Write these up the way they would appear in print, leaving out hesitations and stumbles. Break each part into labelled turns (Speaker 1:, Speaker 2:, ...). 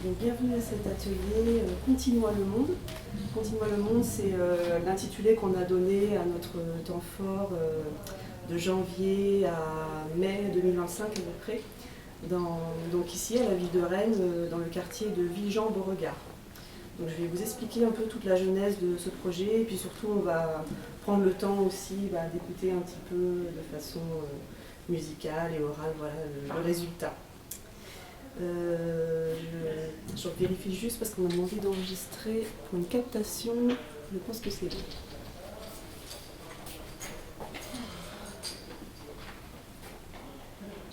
Speaker 1: Donc, bienvenue à cet atelier Continue-moi le monde. Continue-moi le monde, c'est l'intitulé qu'on a donné à notre temps fort de janvier à mai 2025 à peu près. Donc ici à la ville de Rennes, dans le quartier de Villejean-Beauregard. Donc je vais vous expliquer un peu toute la genèse de ce projet et puis surtout on va prendre le temps aussi d'écouter un petit peu de façon musicale et orale voilà, le résultat. Je vérifie juste parce qu'on m'a demandé d'enregistrer pour une captation. Je pense que c'est bon.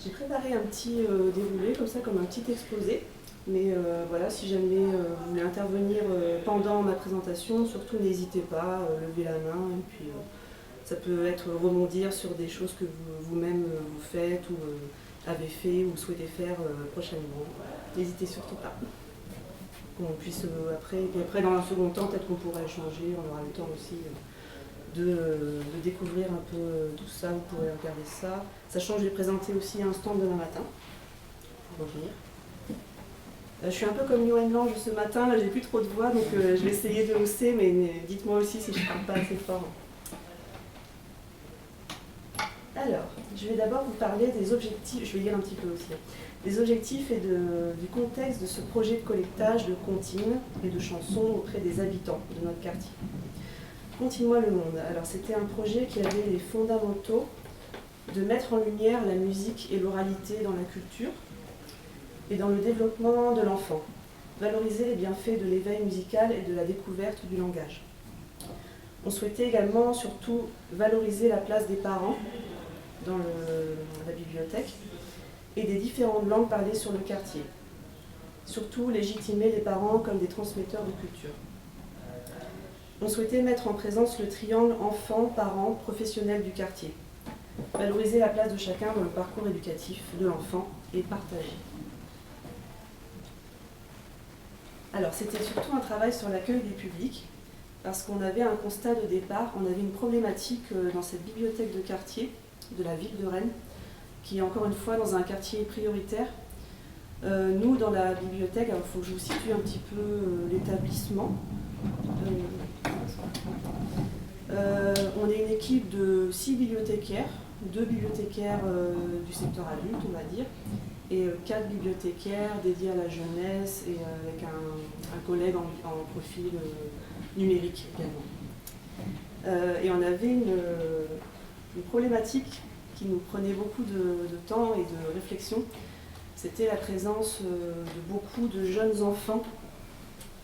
Speaker 1: J'ai préparé un petit déroulé comme ça, comme un petit exposé. Mais voilà, si jamais vous voulez intervenir pendant ma présentation, surtout n'hésitez pas, levez la main et puis ça peut être rebondir sur des choses que vous-même vous faites ou avez fait ou souhaitez faire prochainement. N'hésitez surtout pas. Qu'on puisse après dans un second temps, peut-être qu'on pourra échanger, on aura le temps aussi de découvrir un peu tout ça, vous pourrez regarder ça. Sachant que je vais présenter aussi un stand demain matin pour revenir. Je suis un peu comme Yoann Lange ce matin, là j'ai plus trop de voix, donc je vais essayer de hausser, mais dites-moi aussi si je ne parle pas assez fort. Alors, je vais d'abord vous parler des objectifs, je vais lire un petit peu aussi, des objectifs et du contexte de ce projet de collectage de comptines et de chansons auprès des habitants de notre quartier. Continue-moi le monde. Alors c'était un projet qui avait les fondamentaux de mettre en lumière la musique et l'oralité dans la culture et dans le développement de l'enfant, valoriser les bienfaits de l'éveil musical et de la découverte du langage. On souhaitait également surtout valoriser la place des parents dans la bibliothèque et des différentes langues parlées sur le quartier. Surtout légitimer les parents comme des transmetteurs de culture. On souhaitait mettre en présence le triangle enfants, parents, professionnels du quartier. Valoriser la place de chacun dans le parcours éducatif de l'enfant et partager. Alors c'était surtout un travail sur l'accueil des publics parce qu'on avait un constat de départ, on avait une problématique dans cette bibliothèque de quartier de la ville de Rennes, qui est encore une fois dans un quartier prioritaire. Nous, dans la bibliothèque, il faut que je vous situe un petit peu l'établissement. On est une équipe de 6 bibliothécaires, 2 bibliothécaires du secteur adulte, on va dire, et 4 bibliothécaires dédiés à la jeunesse et avec un collègue en profil numérique également. Et on avait une problématique qui nous prenait beaucoup de temps et de réflexion, c'était la présence de beaucoup de jeunes enfants,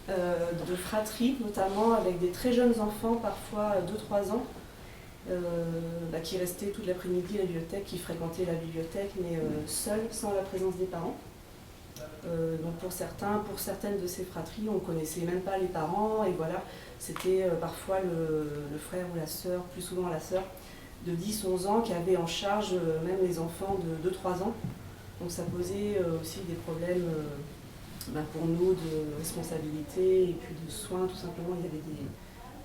Speaker 1: de fratries notamment, avec des très jeunes enfants, parfois 2-3 ans, qui restaient toute l'après-midi à la bibliothèque, qui fréquentaient la bibliothèque, mais seuls, sans la présence des parents. Donc pour certaines de ces fratries, on ne connaissait même pas les parents, et voilà, c'était parfois le frère ou la sœur, plus souvent la sœur, de 10-11 ans qui avait en charge même les enfants de 2-3 ans. Donc ça posait aussi des problèmes pour nous de responsabilité et puis de soins, tout simplement. Il y avait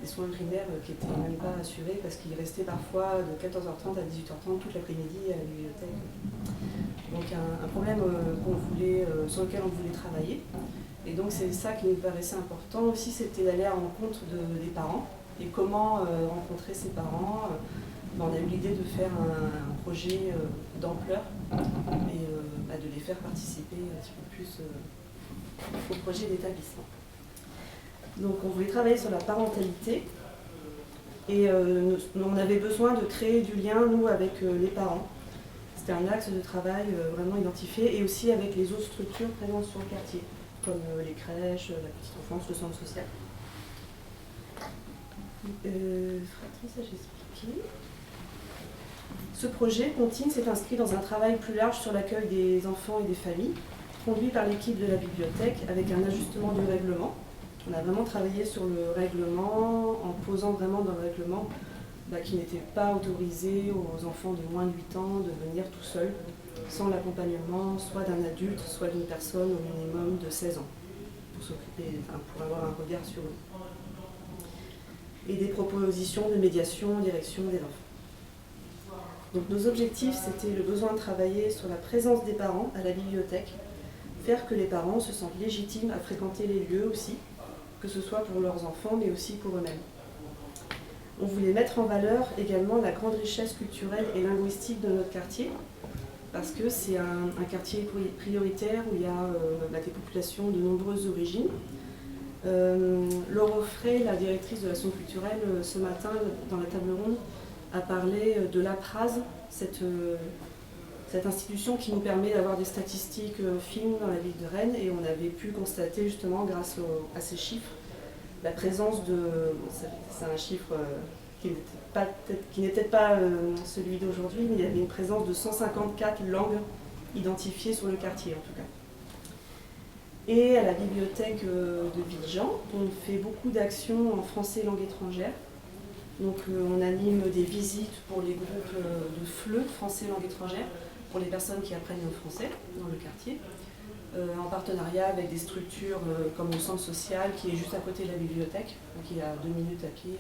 Speaker 1: des soins primaires qui n'étaient même pas assurés parce qu'ils restaient parfois de 14h30 à 18h30 toute l'après-midi à la bibliothèque. Donc un problème sur lequel on voulait travailler. Et donc c'est ça qui nous paraissait important aussi, c'était d'aller à la rencontre des parents et comment rencontrer ces parents. On a eu l'idée de faire un projet d'ampleur et de les faire participer un petit peu plus au projet d'établissement. Donc on voulait travailler sur la parentalité et on avait besoin de créer du lien, nous, avec les parents. C'était un axe de travail vraiment identifié et aussi avec les autres structures présentes sur le quartier, comme les crèches, la petite enfance, le centre social. Ça j'ai expliqué. Ce projet, Contine, s'est inscrit dans un travail plus large sur l'accueil des enfants et des familles, conduit par l'équipe de la bibliothèque avec un ajustement du règlement. On a vraiment travaillé sur le règlement, en posant vraiment dans le règlement qu'il n'était pas autorisé aux enfants de moins de 8 ans de venir tout seuls, sans l'accompagnement soit d'un adulte, soit d'une personne au minimum de 16 ans, pour avoir un regard sur eux. Et des propositions de médiation en direction des enfants. Donc nos objectifs, c'était le besoin de travailler sur la présence des parents à la bibliothèque, faire que les parents se sentent légitimes à fréquenter les lieux aussi, que ce soit pour leurs enfants, mais aussi pour eux-mêmes. On voulait mettre en valeur également la grande richesse culturelle et linguistique de notre quartier, parce que c'est un quartier prioritaire où il y a des populations de nombreuses origines. Laure Offray, la directrice de l'action culturelle, ce matin, dans la table ronde, a parlé de l'APRASE, cette institution qui nous permet d'avoir des statistiques fines dans la ville de Rennes, et on avait pu constater justement, grâce à ces chiffres, la présence de... c'est un chiffre qui n'est peut-être pas celui d'aujourd'hui, mais il y avait une présence de 154 langues identifiées sur le quartier en tout cas. Et à la bibliothèque de Villejean, on fait beaucoup d'actions en français langue étrangère. Donc on anime des visites pour les groupes de FLE, français langue étrangère, pour les personnes qui apprennent le français dans le quartier, en partenariat avec des structures comme le centre social qui est juste à côté de la bibliothèque, qui est à 2 minutes à pied.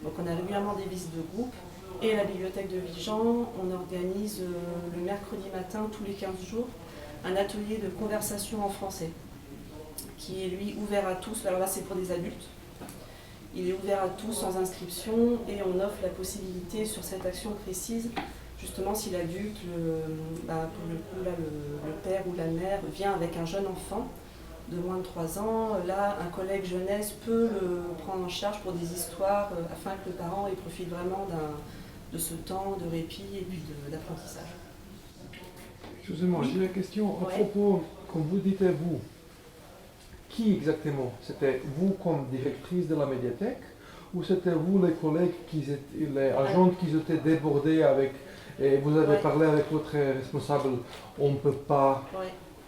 Speaker 1: Donc on a régulièrement des visites de groupe. Et à la bibliothèque de Villejean, on organise le mercredi matin, tous les 15 jours, un atelier de conversation en français, qui est lui ouvert à tous. Alors là c'est pour des adultes. Il est ouvert à tous sans inscription et on offre la possibilité sur cette action précise, justement si l'adulte, pour le coup là, le père ou la mère vient avec un jeune enfant de moins de 3 ans, là un collègue jeunesse peut le prendre en charge pour des histoires afin que le parent y profite vraiment de ce temps de répit et puis d'apprentissage.
Speaker 2: Excusez-moi, j'ai la question à propos, comme vous dites vous, qui exactement? C'était vous comme directrice de la médiathèque ou c'était vous les collègues, les agents qui étaient débordés avec, et vous avez parlé avec votre responsable, on ne peut pas,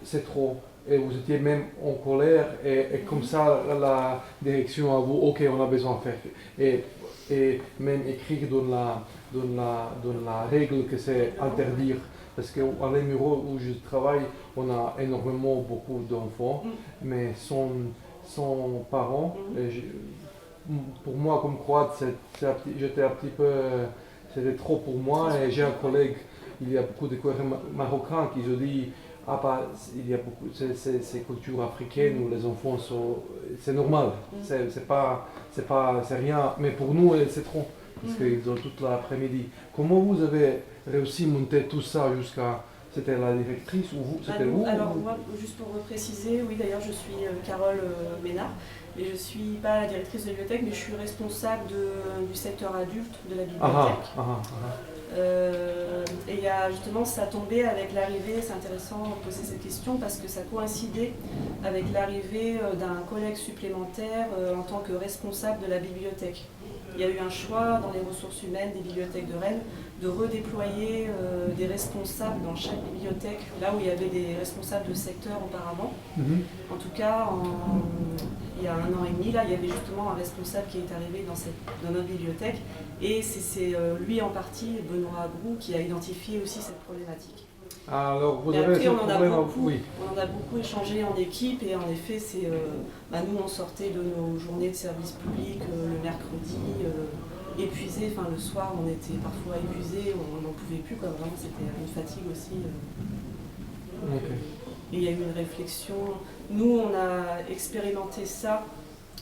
Speaker 2: c'est trop, et vous étiez même en colère et comme ça la direction à vous, ok on a besoin de faire, et même écrire dans la règle que c'est interdire. Parce qu'à l'Émiro où je travaille, on a énormément beaucoup d'enfants, mais sans parents. Pour moi, comme croate, j'étais un petit peu, c'était trop pour moi. Et j'ai un collègue, il y a beaucoup de collègues marocains qui se disent, ah bah, il y a beaucoup, c'est culture africaine où les enfants sont, c'est normal, c'est rien, mais pour nous c'est trop. Parce qu'ils ont toute l'après-midi. Comment vous avez réussi à monter tout ça jusqu'à... C'était la directrice ou vous? C'était vous?
Speaker 1: Alors moi, juste pour préciser, oui d'ailleurs je suis Carole Ménard, et je ne suis pas la directrice de la bibliothèque, mais je suis responsable du secteur adulte de la bibliothèque. Et il y a justement, ça tombait avec l'arrivée, c'est intéressant de poser cette question parce que ça coïncidait avec l'arrivée d'un collègue supplémentaire en tant que responsable de la bibliothèque. Il y a eu un choix dans les ressources humaines des bibliothèques de Rennes de redéployer des responsables dans chaque bibliothèque, là où il y avait des responsables de secteur auparavant. En tout cas, il y a 1 an et demi, là, il y avait justement un responsable qui est arrivé dans notre bibliothèque. Et c'est lui en partie, Benoît Grou, qui a identifié aussi cette problématique.
Speaker 2: Alors, vous avez
Speaker 1: après,
Speaker 2: ce problème, oui.
Speaker 1: On en a beaucoup échangé en équipe et en effet, nous on sortait de nos journées de service public le mercredi, épuisés, le soir on était parfois épuisés, on n'en pouvait plus, vraiment c'était une fatigue aussi. Et il y a eu une réflexion, nous on a expérimenté ça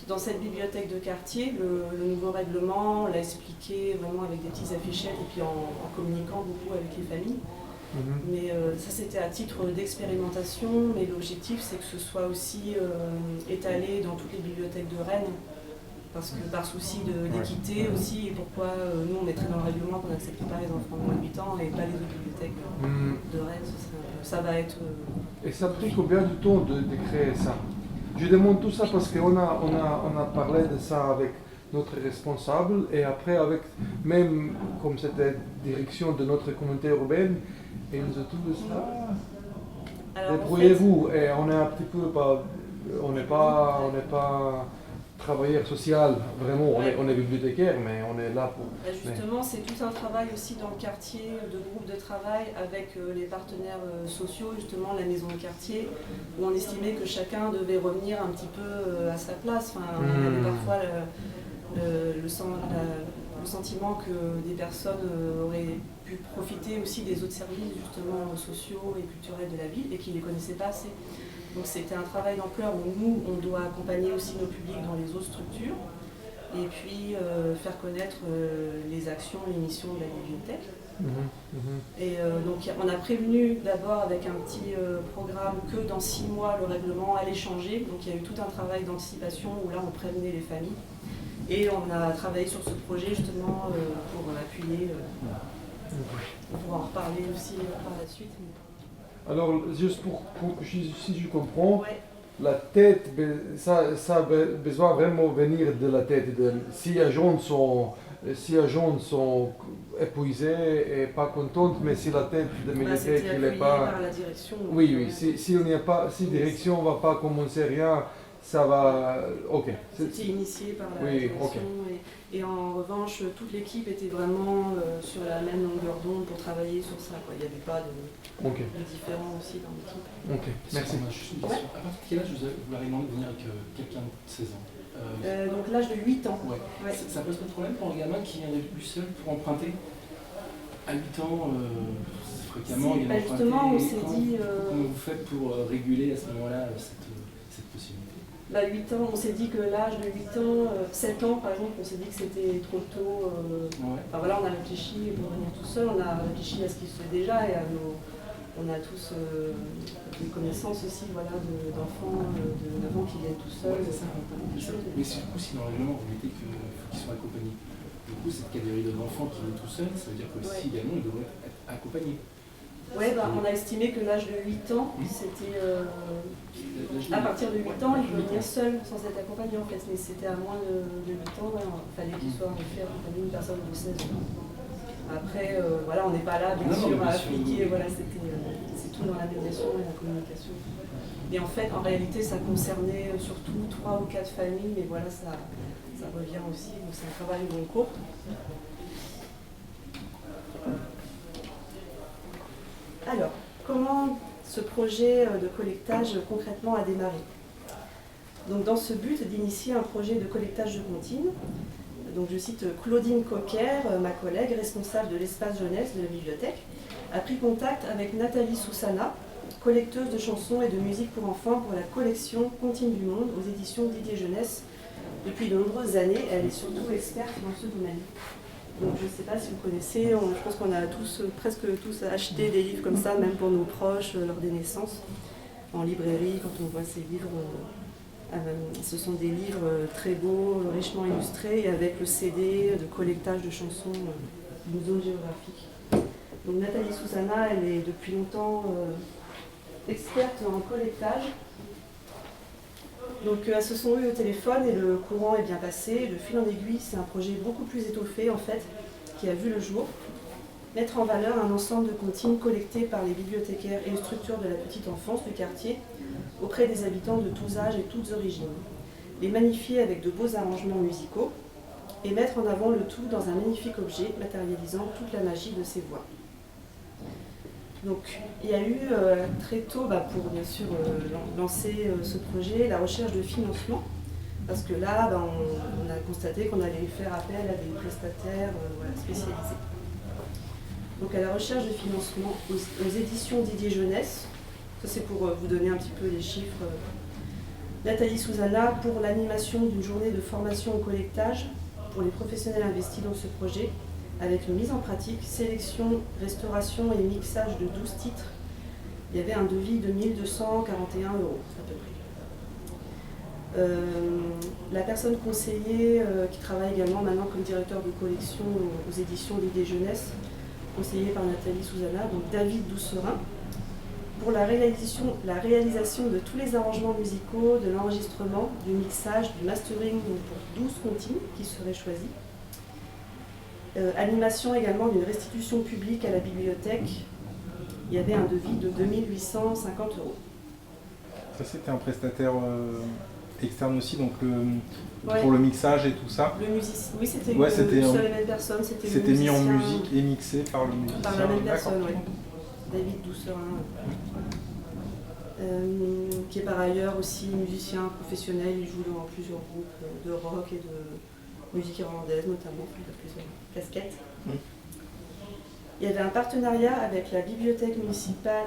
Speaker 1: dans cette bibliothèque de quartier, le nouveau règlement, on l'a expliqué vraiment avec des petits affichettes et puis en communiquant beaucoup avec les familles. Mais ça c'était à titre d'expérimentation, mais l'objectif c'est que ce soit aussi étalé dans toutes les bibliothèques de Rennes, parce que par souci d'équité aussi, et pourquoi nous on mettrait dans le règlement qu'on n'accepte pas les enfants de moins de 8 ans et pas les autres bibliothèques de Rennes, ça va être...
Speaker 2: Et ça a pris combien de temps de créer ça? Je demande tout ça parce qu'on a parlé de ça avec notre responsable et après avec, même comme c'était direction de notre communauté urbaine, et nous a tous ça. Débrouillez-vous, et on est un petit peu on n'est pas travailleur social, vraiment, on est bibliothécaire, mais on est là pour...
Speaker 1: Justement, c'est tout un travail aussi dans le quartier, de groupe de travail avec les partenaires sociaux, justement la maison de quartier, où on estimait que chacun devait revenir un petit peu à sa place. On avait parfois le sentiment que des personnes auraient pu profiter aussi des autres services justement sociaux et culturels de la ville et qu'ils ne les connaissaient pas assez. Donc c'était un travail d'ampleur où nous, on doit accompagner aussi nos publics dans les autres structures et puis faire connaître les actions et les missions de la bibliothèque. Et donc on a prévenu d'abord avec un petit programme que dans 6 mois le règlement allait changer. Donc il y a eu tout un travail d'anticipation où là on prévenait les familles. Et on a travaillé sur ce projet justement pour appuyer. On pourra en reparler aussi par la suite.
Speaker 2: Alors, juste si je comprends,
Speaker 1: Ouais.
Speaker 2: la tête, ça a besoin vraiment venir de la tête. Si les gens sont épuisés et pas contents, mais si la tête de médiathèque
Speaker 1: C'était
Speaker 2: il n'est
Speaker 1: appuyé
Speaker 2: pas...
Speaker 1: par la direction.
Speaker 2: Oui, si la direction ne va pas commencer rien, ça va... Ok.
Speaker 1: C'était initié par la
Speaker 2: Oui,
Speaker 1: direction.
Speaker 2: ok.
Speaker 1: Et en revanche, toute l'équipe était vraiment sur la même longueur d'onde pour travailler sur ça, quoi. Il n'y avait pas de différent aussi dans l'équipe.
Speaker 2: Ok, merci.
Speaker 3: Moi, juste une question. À partir de quel âge vous leur demandé de venir avec quelqu'un de 16 ans
Speaker 1: Donc l'âge de 8 ans.
Speaker 3: Ouais.
Speaker 1: Ouais.
Speaker 3: Ça pose pas de problème pour un gamin qui vient lui seul pour emprunter à 8 ans fréquemment, il y a
Speaker 1: justement, on s'est dit...
Speaker 3: Comment vous faites pour réguler à ce moment-là cette possibilité?
Speaker 1: 8 ans, on s'est dit que l'âge de 8 ans, 7 ans par exemple, on s'est dit que c'était trop tôt. Enfin voilà, on a réfléchi pour venir tout seul, on a réfléchi à ce qui se fait déjà et on a tous des connaissances aussi voilà, d'enfants de 9 ans qui viennent tout seuls.
Speaker 3: Ouais, c'est ça. Mais du coup, si dans le règlement vous mettez qu'il faut qu'ils soient accompagnés, du coup, cette catégorie d'enfants qui viennent tout seuls, ça veut dire qu'aussi également ils devraient être accompagnés.
Speaker 1: Oui, on a estimé que l'âge de 8 ans, c'était... à partir de 8 ans, il peut venir seul, sans être accompagné en fait. Mais c'était à moins de 8 ans, il fallait qu'il soit en effet accompagné d'une personne de 16 ans. Après, voilà, on n'est pas là, bien sûr, à appliquer, voilà, c'est tout dans la médiation et la communication. Et en fait, en réalité, ça concernait surtout 3 ou 4 familles, mais voilà, ça revient aussi, donc c'est un travail long cours. Alors, comment ce projet de collectage concrètement a démarré? Donc, dans ce but d'initier un projet de collectage de comptines, donc je cite Claudine Coquer, ma collègue responsable de l'espace jeunesse de la bibliothèque, a pris contact avec Nathalie Soussana, collecteuse de chansons et de musique pour enfants pour la collection Comptines du Monde aux éditions Didier Jeunesse. Depuis de nombreuses années, elle est surtout experte dans ce domaine. Donc je ne sais pas si vous connaissez, je pense qu'on a presque tous acheté des livres comme ça, même pour nos proches, lors des naissances, en librairie, quand on voit ces livres. Ce sont des livres très beaux, richement illustrés, et avec le CD de collectage de chansons d'une zone géographique. Donc Nathalie Soussana, elle est depuis longtemps experte en collectage. Donc elles se sont eues au téléphone et le courant est bien passé. De fil en aiguille, c'est un projet beaucoup plus étoffé en fait, qui a vu le jour. Mettre en valeur un ensemble de comptines collectées par les bibliothécaires et les structures de la petite enfance du quartier auprès des habitants de tous âges et toutes origines. Les magnifier avec de beaux arrangements musicaux et mettre en avant le tout dans un magnifique objet matérialisant toute la magie de ces voix. Donc, il y a eu très tôt, pour bien sûr lancer ce projet, la recherche de financement, parce que là, on a constaté qu'on allait faire appel à des prestataires spécialisés. Donc, à la recherche de financement aux éditions Didier Jeunesse, ça c'est pour vous donner un petit peu les chiffres. Nathalie Soussana pour l'animation d'une journée de formation au collectage pour les professionnels investis dans ce projet, avec une mise en pratique, sélection, restauration et mixage de 12 titres. Il y avait un devis de 1 241 € à peu près. La personne conseillée, qui travaille également maintenant comme directeur de collection aux éditions Didier Jeunesse, conseillée par Nathalie Soussana, donc David Doucerin, pour la réalisation de tous les arrangements musicaux, de l'enregistrement, du mixage, du mastering, donc pour 12 comptines qui seraient choisies. Animation également d'une restitution publique à la bibliothèque. Il y avait un devis de 2 850 €.
Speaker 4: Ça c'était un prestataire externe aussi, donc
Speaker 1: Ouais.
Speaker 4: pour le mixage et tout ça.
Speaker 1: Le musicien, oui, c'était
Speaker 4: Ouais,
Speaker 1: une
Speaker 4: c'était
Speaker 1: seule et même personne.
Speaker 4: C'était mis en musique et mixé par le musicien.
Speaker 1: Par la même personne,
Speaker 4: D'accord.
Speaker 1: oui. David Doucerin, qui est par ailleurs aussi musicien professionnel. Il joue dans plusieurs groupes de rock et de musique irlandaise notamment, il a plusieurs casquettes. Il y avait un partenariat avec la bibliothèque municipale,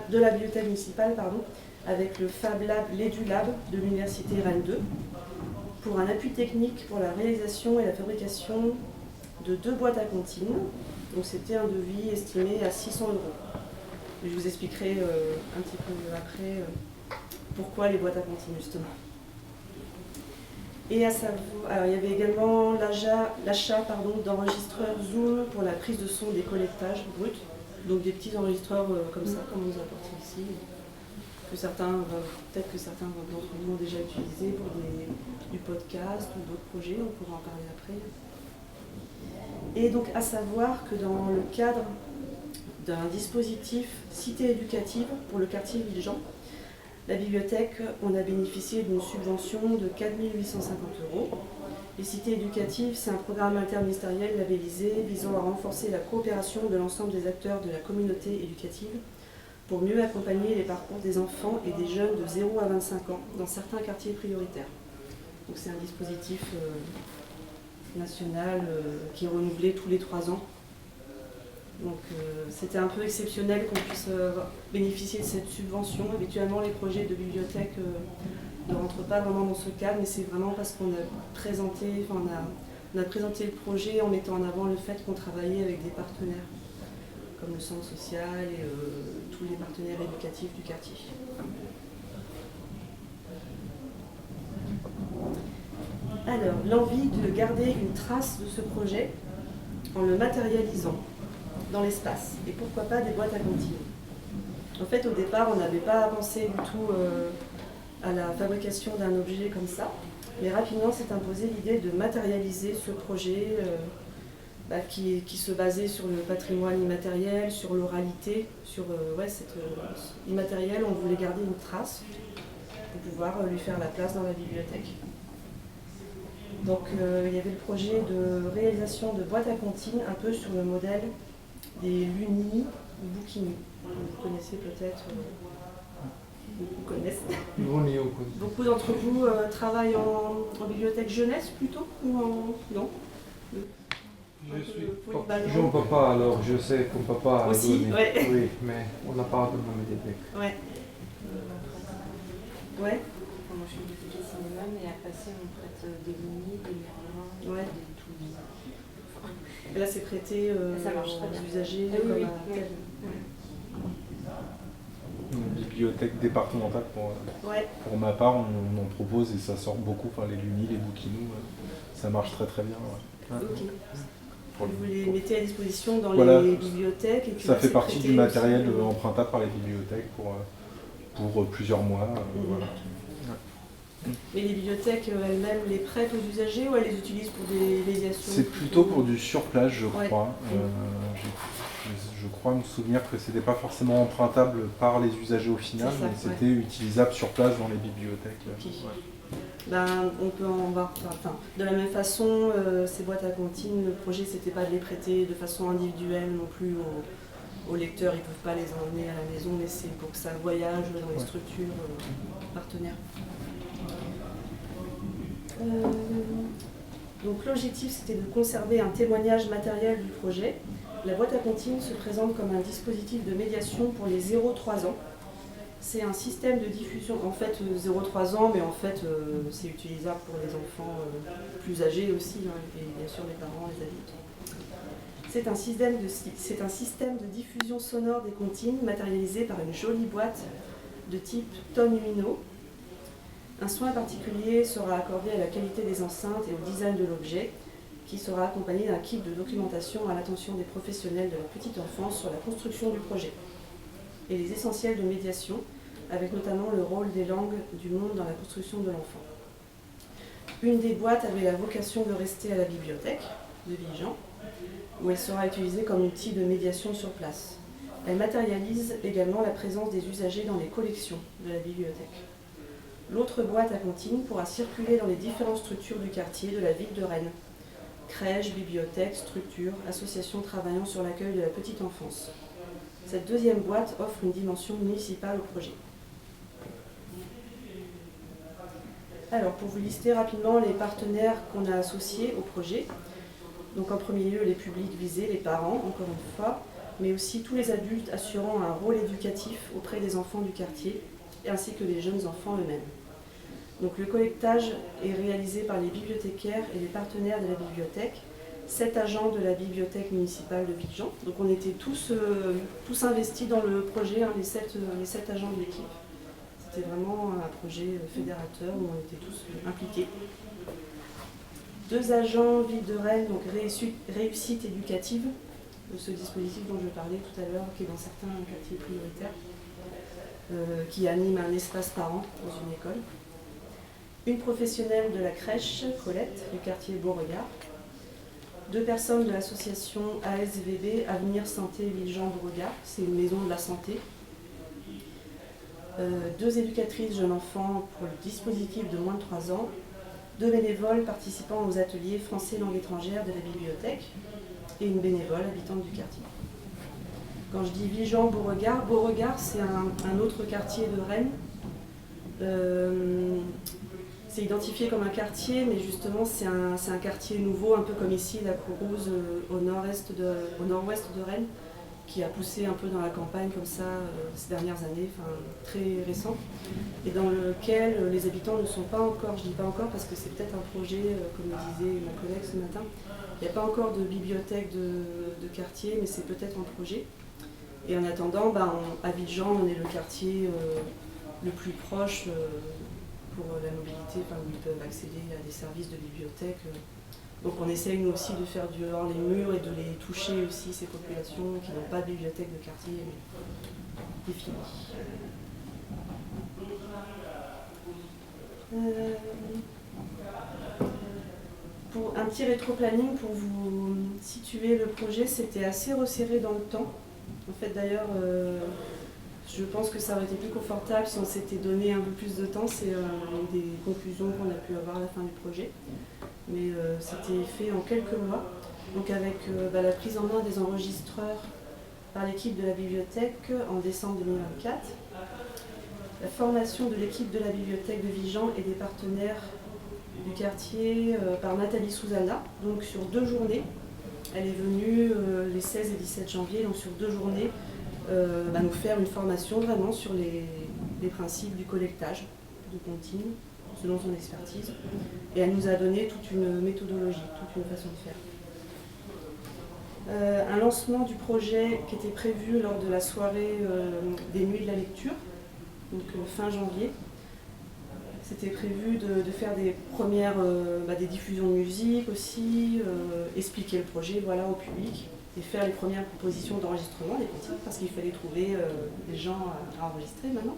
Speaker 1: avec le Fab Lab l'EduLab de l'Université Rennes 2 pour un appui technique pour la réalisation et la fabrication de 2 boîtes à comptines. Donc c'était un devis estimé à 600 €. Je vous expliquerai un petit peu après pourquoi les boîtes à comptines justement. Et à savoir, alors, il y avait également l'achat d'enregistreurs Zoom pour la prise de son des collectages bruts, donc des petits enregistreurs comme ça, comme on nous a apporté ici, peut-être que certains d'entre vous ont déjà utilisé pour du podcast ou d'autres projets, on pourra en parler après. Et donc à savoir que dans le cadre d'un dispositif cité éducative pour le quartier Villejean, la bibliothèque, on a bénéficié d'une subvention de 4 850 €. Les cités éducatives, c'est un programme interministériel labellisé visant à renforcer la coopération de l'ensemble des acteurs de la communauté éducative pour mieux accompagner les parcours des enfants et des jeunes de 0 à 25 ans dans certains quartiers prioritaires. Donc c'est un dispositif national qui est renouvelé tous les 3 ans. Donc c'était un peu exceptionnel qu'on puisse bénéficier de cette subvention. Habituellement les projets de bibliothèque ne rentrent pas vraiment dans ce cadre, mais c'est vraiment parce qu'on a présenté le projet en mettant en avant le fait qu'on travaillait avec des partenaires, comme le centre social et tous les partenaires éducatifs du quartier. Alors, l'envie de garder une trace de ce projet en le matérialisant dans l'espace. Et pourquoi pas des boîtes à comptines. En fait, au départ, on n'avait pas pensé du tout à la fabrication d'un objet comme ça, mais rapidement s'est imposée l'idée de matérialiser ce projet qui se basait sur le patrimoine immatériel, sur l'oralité, sur cet immatériel. On voulait garder une trace pour pouvoir lui faire la place dans la bibliothèque. Donc il y avait le projet de réalisation de boîtes à comptines un peu sur le modèle des Luni ou Bookini. Vous connaissez peut-être, beaucoup connaissent. Beaucoup d'entre vous travaillent en bibliothèque jeunesse plutôt ou non?
Speaker 2: Je suis jeune papa, alors je sais qu'on papa
Speaker 1: aussi, ouais.
Speaker 2: Oui, mais on n'a pas de ma médiathèque.
Speaker 1: Ouais. Ouais.
Speaker 5: Moi je suis bibliothèque cinéma, mais à passer on prête des Luni, des Merlin,
Speaker 1: Ouais.
Speaker 5: des Toubi.
Speaker 1: Et là c'est prêté
Speaker 5: Ça marche très bien.
Speaker 1: aux usagers
Speaker 5: Oui,
Speaker 1: comme
Speaker 5: oui,
Speaker 1: à
Speaker 5: oui.
Speaker 1: tel.
Speaker 4: Une bibliothèque départementale
Speaker 1: Ouais.
Speaker 4: pour ma part, on en propose et ça sort beaucoup. Enfin, les Luni, les Bookinou, ça marche très très bien. Ouais.
Speaker 1: Ok.
Speaker 4: Pour
Speaker 1: Vous les mettez à disposition dans
Speaker 4: Voilà.
Speaker 1: les bibliothèques et puis
Speaker 4: Ça
Speaker 1: là,
Speaker 4: fait
Speaker 1: c'est
Speaker 4: partie
Speaker 1: prêté
Speaker 4: du matériel
Speaker 1: aussi.
Speaker 4: empruntable par les bibliothèques pour plusieurs mois. Voilà.
Speaker 1: Mais les bibliothèques elles-mêmes les prêtent aux usagers ou elles les utilisent pour des médiations?
Speaker 4: C'est plutôt pour du surplace, je
Speaker 1: Ouais.
Speaker 4: crois. Je crois me souvenir que c'était pas forcément empruntable par les usagers au final,
Speaker 1: C'est ça,
Speaker 4: mais c'était utilisable sur place dans les bibliothèques.
Speaker 1: Ok.
Speaker 4: Ouais.
Speaker 1: Ben, on peut en voir. De la même façon, ces boîtes à comptines, le projet c'était pas de les prêter de façon individuelle non plus aux lecteurs, ils ne peuvent pas les emmener à la maison, mais c'est pour que ça voyage dans les structures partenaires. Donc l'objectif c'était de conserver un témoignage matériel du projet. La boîte à comptines se présente comme un dispositif de médiation pour les 0-3 ans. C'est un système de diffusion, en fait 0-3 ans, mais en fait c'est utilisable pour les enfants plus âgés aussi, hein, et bien sûr les parents, les adultes. C'est un système de diffusion sonore des comptines matérialisé par une jolie boîte de type tonne Uno. Un soin particulier sera accordé à la qualité des enceintes et au design de l'objet, qui sera accompagné d'un kit de documentation à l'attention des professionnels de la petite enfance sur la construction du projet et les essentiels de médiation, avec notamment le rôle des langues du monde dans la construction de l'enfant. Une des boîtes avait la vocation de rester à la bibliothèque de Villejean, où elle sera utilisée comme outil de médiation sur place. Elle matérialise également la présence des usagers dans les collections de la bibliothèque. L'autre boîte à comptines pourra circuler dans les différentes structures du quartier de la ville de Rennes. Crèches, bibliothèques, structures, associations travaillant sur l'accueil de la petite enfance. Cette deuxième boîte offre une dimension municipale au projet. Alors, pour vous lister rapidement les partenaires qu'on a associés au projet, donc en premier lieu les publics visés, les parents, encore une fois, mais aussi tous les adultes assurant un rôle éducatif auprès des enfants du quartier ainsi que les jeunes enfants eux-mêmes. Donc le collectage est réalisé par les bibliothécaires et les partenaires de la bibliothèque, 7 agents de la bibliothèque municipale de Villejean. Donc on était tous investis dans le projet, hein, les 7 agents de l'équipe. C'était vraiment un projet fédérateur où on était tous impliqués. 2 agents Ville de Rennes, donc réussite éducative, de ce dispositif dont je parlais tout à l'heure, qui est dans certains quartiers prioritaires, qui anime un espace par an dans une école. Une professionnelle de la crèche, Colette, du quartier Beauregard. 2 personnes de l'association ASVB, Avenir Santé Villejean Beauregard, c'est une maison de la santé. 2 éducatrices jeunes enfants pour le dispositif de moins de 3 ans. 2 bénévoles participant aux ateliers français langue étrangère de la bibliothèque et une bénévole habitante du quartier. Quand je dis Villejean Beauregard, Beauregard c'est un autre quartier de Rennes. C'est identifié comme un quartier, mais justement c'est un quartier nouveau, un peu comme ici la Courrouze au nord-ouest de Rennes, qui a poussé un peu dans la campagne comme ça ces dernières années, enfin très récent, et dans lequel les habitants ne sont pas encore, je dis pas encore parce que c'est peut-être un projet, comme le disait ma collègue ce matin, il n'y a pas encore de bibliothèque de quartier, mais c'est peut-être un projet. Et en attendant, à Villejean, on est le quartier le plus proche pour la mobilité, enfin, où ils peuvent accéder à des services de bibliothèque. Donc on essaye nous aussi de faire dehors les murs et de les toucher aussi, ces populations qui n'ont pas de bibliothèque de quartier définie. Pour un petit rétro-planning, pour vous situer le projet, c'était assez resserré dans le temps. En fait d'ailleurs, je pense que ça aurait été plus confortable si on s'était donné un peu plus de temps. C'est une des conclusions qu'on a pu avoir à la fin du projet. Mais c'était fait en quelques mois. Donc avec la prise en main des enregistreurs par l'équipe de la bibliothèque en décembre 2024, la formation de l'équipe de la bibliothèque de Villejean et des partenaires du quartier par Nathalie Souzana, donc sur 2 journées. Elle est venue les 16 et 17 janvier, donc sur 2 journées, nous faire une formation vraiment sur les principes du collectage de comptines, selon son expertise. Et elle nous a donné toute une méthodologie, toute une façon de faire. Un lancement du projet qui était prévu lors de la soirée des Nuits de la Lecture, donc fin janvier. C'était prévu de faire des premières des diffusions de musique aussi, expliquer le projet au public et faire les premières propositions d'enregistrement des comptines parce qu'il fallait trouver des gens à enregistrer maintenant.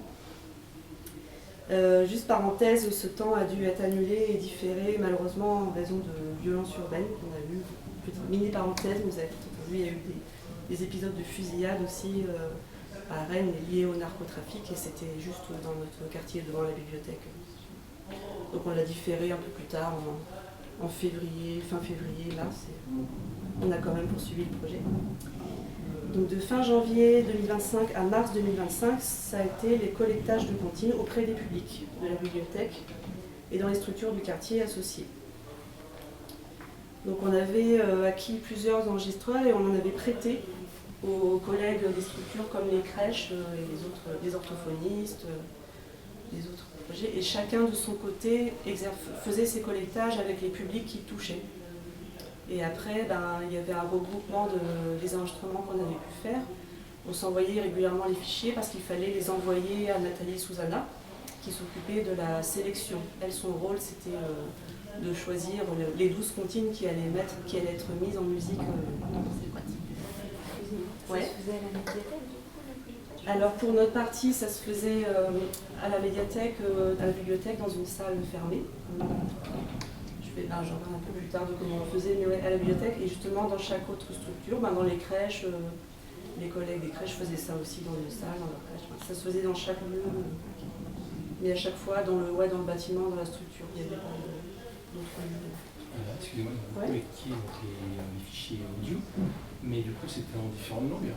Speaker 1: Juste parenthèse, ce temps a dû être annulé et différé malheureusement en raison de violences urbaines qu'on a eu. Petite mini parenthèse, vous avez peut-être vu, il y a eu des épisodes de fusillade aussi à Rennes liés au narcotrafic et c'était juste dans notre quartier devant la bibliothèque. Donc on l'a différé un peu plus tard, en février, fin février, là, on a quand même poursuivi le projet. Donc de fin janvier 2025 à mars 2025, ça a été les collectages de comptines auprès des publics de la bibliothèque et dans les structures du quartier associées. Donc on avait acquis plusieurs enregistreurs et on en avait prêté aux collègues des structures comme les crèches et les orthophonistes, les autres projets. Et chacun de son côté faisait ses collectages avec les publics qui touchaient. Et après, il y avait un regroupement des enregistrements qu'on avait pu faire. On s'envoyait régulièrement les fichiers parce qu'il fallait les envoyer à Nathalie Souzana, qui s'occupait de la sélection. Elle, son rôle, c'était de choisir les 12 comptines qui allaient être mises en musique dans cette boîte. Ouais.
Speaker 5: Ça se faisait à la médiathèque, du coup,
Speaker 1: Alors pour notre partie, ça se faisait à la médiathèque, à la bibliothèque, dans une salle fermée. J'en parle un peu plus tard de comment on faisait, mais ouais, à la bibliothèque et justement dans chaque autre structure, dans les crèches, les collègues des crèches faisaient ça aussi dans une salle, dans leur crèche. Ça se faisait dans chaque lieu, mais à chaque fois dans le bâtiment, dans la structure, il n'y avait pas d'autres lieux.
Speaker 3: Excusez-moi, vous collectiez les fichiers audio, mais du coup c'était en différentes langues.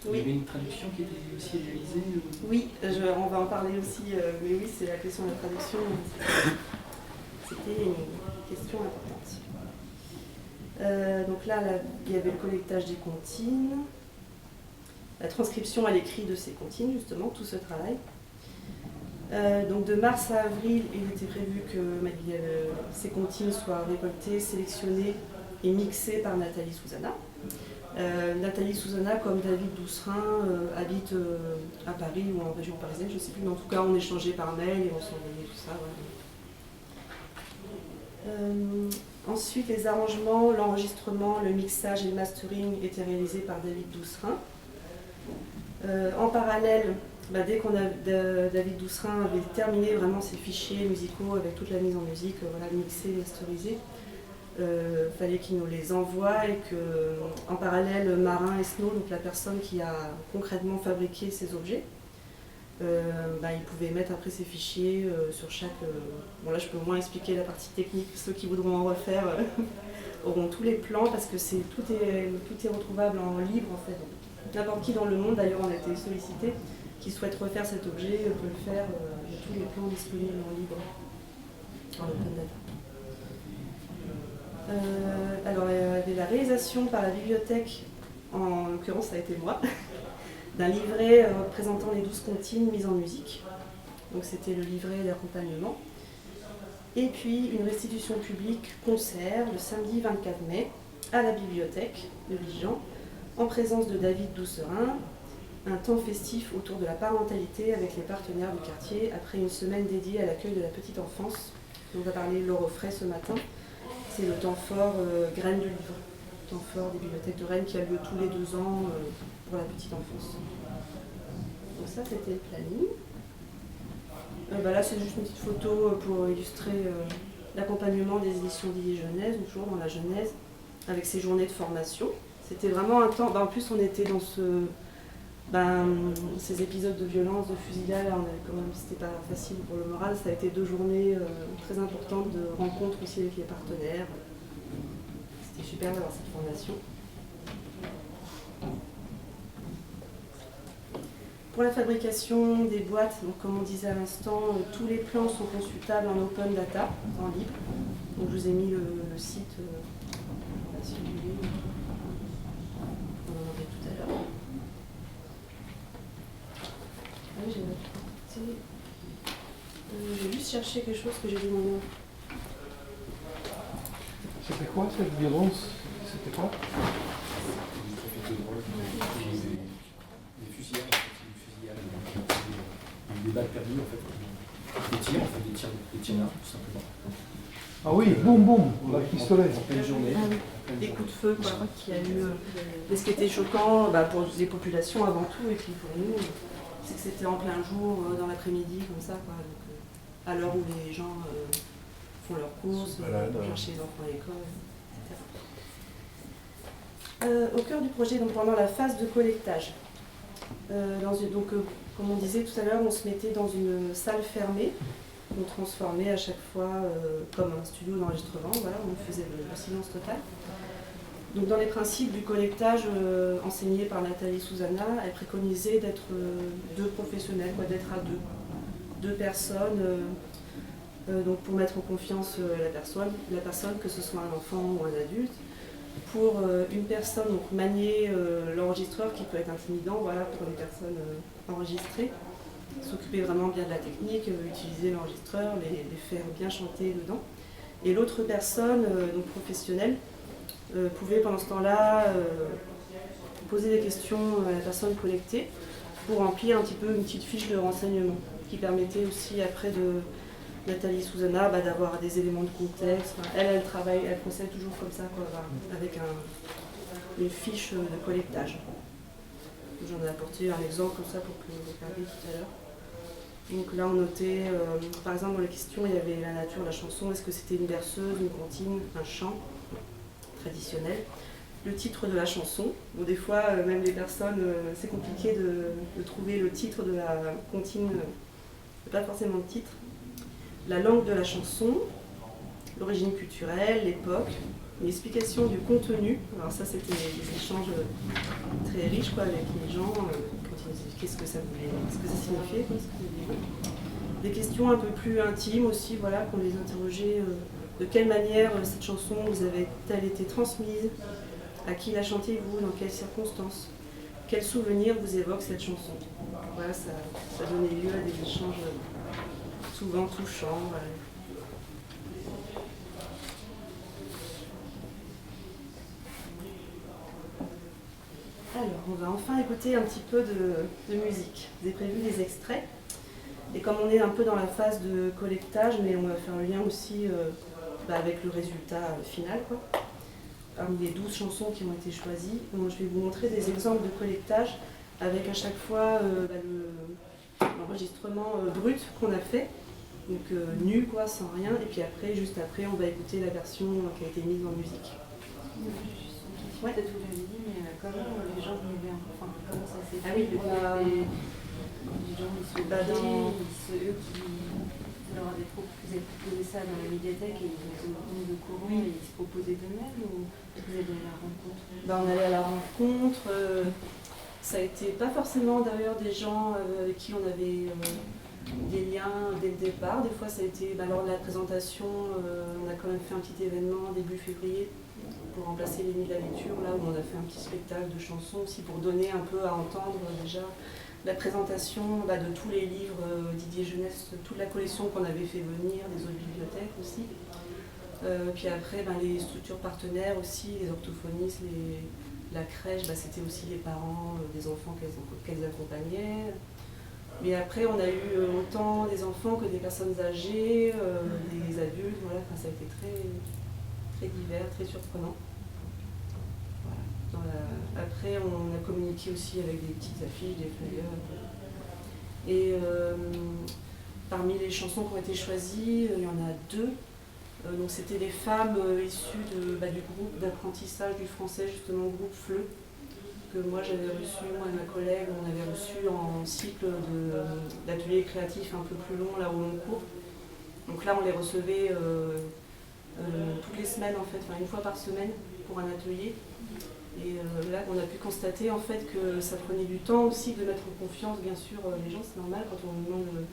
Speaker 3: Il y avait une traduction qui était aussi réalisée.
Speaker 1: Oui, on va en parler aussi, mais oui, c'est la question de la traduction. C'était une question importante. Donc là, il y avait le collectage des comptines, la transcription à l'écrit de ces comptines, justement, tout ce travail. Donc de mars à avril, il était prévu que ces comptines soient récoltées, sélectionnées et mixées par Nathalie Souzana. Nathalie Souzana, comme David Doucerin, habite à Paris ou en région parisienne, je ne sais plus, mais en tout cas on échangeait par mail et on s'envoyait tout ça. Voilà. Ensuite, les arrangements, l'enregistrement, le mixage et le mastering étaient réalisés par David Doucerin. En parallèle, dès qu'on David Doucerin avait terminé vraiment ses fichiers musicaux avec toute la mise en musique, mixée, masterisée, fallait qu'il nous les envoie et qu'en parallèle, Marin Esnault, donc la personne qui a concrètement fabriqué ces objets, il pouvait mettre après ces fichiers sur chaque... Bon là je peux au moins expliquer la partie technique, ceux qui voudront en refaire auront tous les plans parce que tout est retrouvable en libre en fait. N'importe qui dans le monde, d'ailleurs on a été sollicité, qui souhaite refaire cet objet peut le faire, il y a tous les plans disponibles en libre, en open data. Alors il y avait la réalisation par la bibliothèque, en l'occurrence ça a été moi, d'un livret présentant les 12 comptines mises en musique. Donc c'était le livret d'accompagnement. Et puis une restitution publique concert le samedi 24 mai à la bibliothèque de Dijon, en présence de David Doucerin, un temps festif autour de la parentalité avec les partenaires du quartier après une semaine dédiée à l'accueil de la petite enfance. On va parler Laure Offray ce matin. C'est le temps fort Graines de livre, le temps fort des bibliothèques de Rennes qui a lieu tous les 2 ans pour la petite enfance. Donc ça c'était le planning. Là c'est juste une petite photo pour illustrer l'accompagnement des éditions d'Illy Jeunesse, toujours dans la Genèse, avec ces journées de formation. C'était vraiment un temps, en plus on était dans ces épisodes de violence, de fusillade, c'était pas facile pour le moral, ça a été 2 journées très importantes de rencontres aussi avec les partenaires. C'était super d'avoir cette formation. Pour la fabrication des boîtes, donc comme on disait à l'instant, tous les plans sont consultables en open data, en libre. Donc je vous ai mis le site, si vous voulez. On en avait tout à l'heure. Ah oui, j'ai juste cherché quelque chose que j'ai demandé.
Speaker 2: C'était quoi cette violence? C'était quoi?
Speaker 3: Des fusillades, des balles perdues en fait. Des tirs d'armes tout simplement.
Speaker 2: Ah oui, boum boum, la pistolet.
Speaker 3: En pleine journée.
Speaker 1: Des coups de feu, quoi, qui a eu. Mais ce qui était choquant pour les populations avant tout, et puis pour nous, c'est que c'était en plein jour, dans l'après-midi, comme ça, quoi. Donc, à l'heure où les gens font leurs courses, chercher les enfants à l'école, etc. Au cœur du projet, donc pendant la phase de collectage, comme on disait tout à l'heure, on se mettait dans une salle fermée. On transformait à chaque fois comme un studio d'enregistrement, voilà, on faisait le silence total. Donc dans les principes du collectage enseigné par Nathalie Souzana, elle préconisait d'être 2 professionnels, d'être à 2 personnes, donc pour mettre en confiance la personne, que ce soit un enfant ou un adulte. Pour une personne, donc manier l'enregistreur qui peut être intimidant, voilà, pour les personnes enregistrées. S'occuper vraiment bien de la technique, utiliser l'enregistreur, les faire bien chanter dedans. Et l'autre personne, donc professionnelle, pouvait pendant ce temps-là poser des questions à la personne collectée pour remplir un petit peu une petite fiche de renseignement qui permettait aussi après de Nathalie Souzana d'avoir des éléments de contexte. Elle travaille, elle procède toujours comme ça, avec une fiche de collectage. J'en ai apporté un exemple comme ça pour que vous regardiez tout à l'heure. Donc là on notait, par exemple dans les questions il y avait la nature de la chanson, est-ce que c'était une berceuse, une comptine, un chant traditionnel, le titre de la chanson. Bon, des fois même les personnes, c'est compliqué de trouver le titre de la comptine, pas forcément le titre, la langue de la chanson, l'origine culturelle, l'époque, une explication du contenu. Alors ça c'était des échanges très riches avec les gens. Qu'est-ce que ça voulait, ce que ça signifiait, des questions un peu plus intimes aussi, voilà, qu'on les interrogeait, de quelle manière cette chanson vous avait-elle été transmise, à qui la chantez-vous, dans quelles circonstances, quels souvenirs vous évoque cette chanson. Voilà, ça donnait lieu à des échanges souvent touchants. Voilà. Alors, on va enfin écouter un petit peu de musique. J'ai prévu des extraits. Et comme on est un peu dans la phase de collectage, mais on va faire le lien aussi avec le résultat final, quoi. Parmi les 12 chansons qui ont été choisies, donc, je vais vous montrer des exemples de collectage avec à chaque fois l'enregistrement brut qu'on a fait, donc nu quoi, sans rien, et puis après, juste après, on va écouter la version qui a été mise en musique.
Speaker 5: Ouais. Peut-être vous l'avez dit, mais comment les gens venaient, enfin comment ça s'est fait?
Speaker 1: Ah oui,
Speaker 5: les gens ils se eux qui leur avaient proposé ça dans la médiathèque et ils ont été au courant et ils se proposaient d'eux-mêmes ou vous allez à la rencontre?
Speaker 1: On allait à la rencontre. Ça a été pas forcément d'ailleurs des gens avec qui on avait des liens dès le départ. Des fois, ça a été lors de la présentation, on a quand même fait un petit événement début février pour remplacer les nuits de la lecture, là où on a fait un petit spectacle de chansons aussi pour donner un peu à entendre déjà la présentation de tous les livres Didier Jeunesse, toute la collection qu'on avait fait venir, des autres bibliothèques aussi. Puis après, les structures partenaires aussi, les orthophonistes, la crèche, c'était aussi les parents des enfants qu'elles accompagnaient. Mais après, on a eu autant des enfants que des personnes âgées, des adultes, voilà, ça a été très, très divers, très surprenant. Voilà. Après, on a communiqué aussi avec des petites affiches, des flyers. Et parmi les chansons qui ont été choisies, il y en a 2. Donc c'était des femmes issues du groupe d'apprentissage du français, justement, le groupe FLE, que moi j'avais reçu, moi et ma collègue, on avait reçu en cycle d'ateliers créatifs un peu plus long, là au long cours. Donc là on les recevait toutes les semaines en fait, une fois par semaine pour un atelier. Et là on a pu constater en fait que ça prenait du temps aussi de mettre en confiance bien sûr les gens, c'est normal quand on nous demande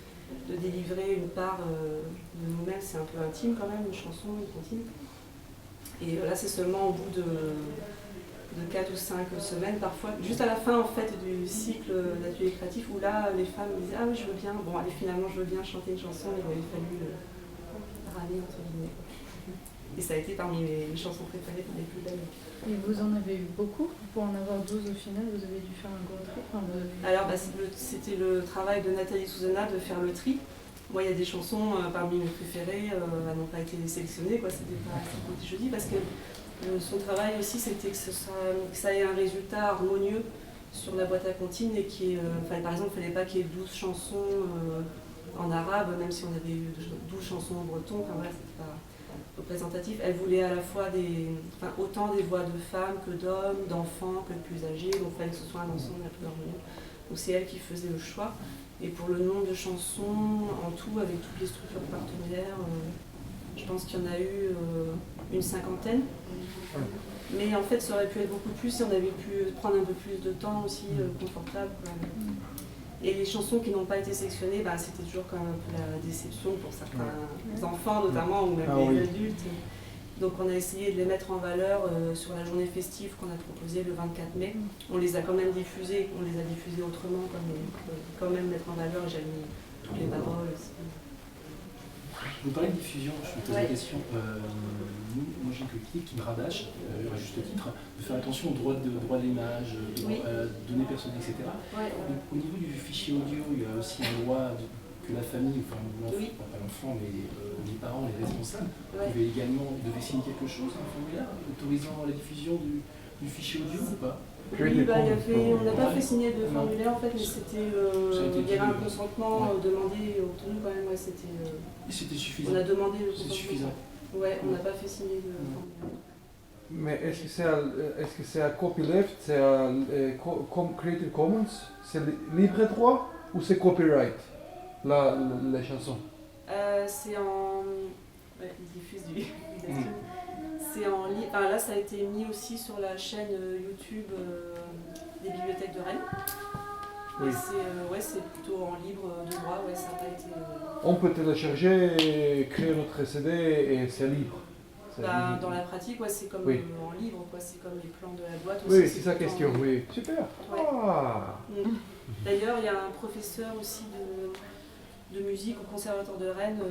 Speaker 1: de délivrer une part de nous-mêmes, c'est un peu intime quand même, une chanson, une comptine. Et là c'est seulement au bout de 4 ou 5 semaines parfois, juste à la fin en fait du cycle d'atelier créatif où là les femmes me disaient ah oui je veux bien, bon allez finalement je veux bien chanter une chanson, il avait fallu râler entre guillemets. Et ça a été parmi mes chansons préférées, les plus belles.
Speaker 6: Et vous en avez eu beaucoup? Pour en avoir 12 au final, vous avez dû faire un gros tri?
Speaker 1: Alors c'était le travail de Nathalie Souzana de faire le tri. Moi il y a des chansons parmi mes préférées, elles n'ont pas été sélectionnées, quoi. C'était pas jeudi parce que son travail aussi c'était que ça ait un résultat harmonieux sur la boîte à comptines et par exemple il ne fallait pas qu'il y ait 12 chansons en arabe, même si on avait eu 12 chansons en breton, voilà, c'était pas représentatif. Elle voulait à la fois autant des voix de femmes que d'hommes, d'enfants que de plus âgés, donc il fallait que ce soit un ensemble un peu harmonieux. Donc c'est elle qui faisait le choix. Et pour le nombre de chansons, en tout, avec toutes les structures partenaires, je pense qu'il y en a eu une 50aine. Mais en fait, ça aurait pu être beaucoup plus si on avait pu prendre un peu plus de temps aussi, confortable. Et les chansons qui n'ont pas été sélectionnées, c'était toujours quand même un peu la déception pour certains enfants notamment, ou même les adultes. Donc on a essayé de les mettre en valeur sur la journée festive qu'on a proposée le 24 mai. On les a quand même diffusées, on les a diffusées autrement, quand même mettre en valeur, j'ai mis toutes les paroles aussi.
Speaker 3: Vous parlez de diffusion, je me pose la question. Moi j'ai une critique qui me rabâche, à juste titre, de faire attention aux droits de l'image, données personnelles, etc.
Speaker 1: Ouais.
Speaker 3: Au niveau du fichier audio, il y a aussi une loi que la famille, enfin pas l'enfant, mais les parents, les responsables, devaient signer quelque chose, un formulaire autorisant la diffusion du fichier audio ou pas?
Speaker 1: Oui, on n'a pas fait signer de formulaire en fait, mais c'était il y avait un consentement demandé et obtenu quand même,
Speaker 3: c'était suffisant.
Speaker 1: On a demandé le consentement.
Speaker 3: C'est suffisant.
Speaker 1: Ouais, on n'a pas fait signer de formulaire.
Speaker 2: Mais est-ce que c'est un copyleft, c'est un Creative Commons, c'est libre droit ou c'est copyright, les chansons?
Speaker 1: C'est en... Ouais, ils diffusent du... C'est en ligne. Là, ça a été mis aussi sur la chaîne YouTube des bibliothèques de Rennes. Oui. C'est plutôt en libre de droit, ça n'a pas été...
Speaker 2: On peut télécharger, créer notre CD et c'est libre.
Speaker 1: Dans la pratique, c'est comme en libre, c'est comme les plans de la boîte aussi.
Speaker 2: Oui, c'est sa question, oui. Super.
Speaker 1: Ouais. D'ailleurs, il y a un professeur aussi de musique au Conservatoire de Rennes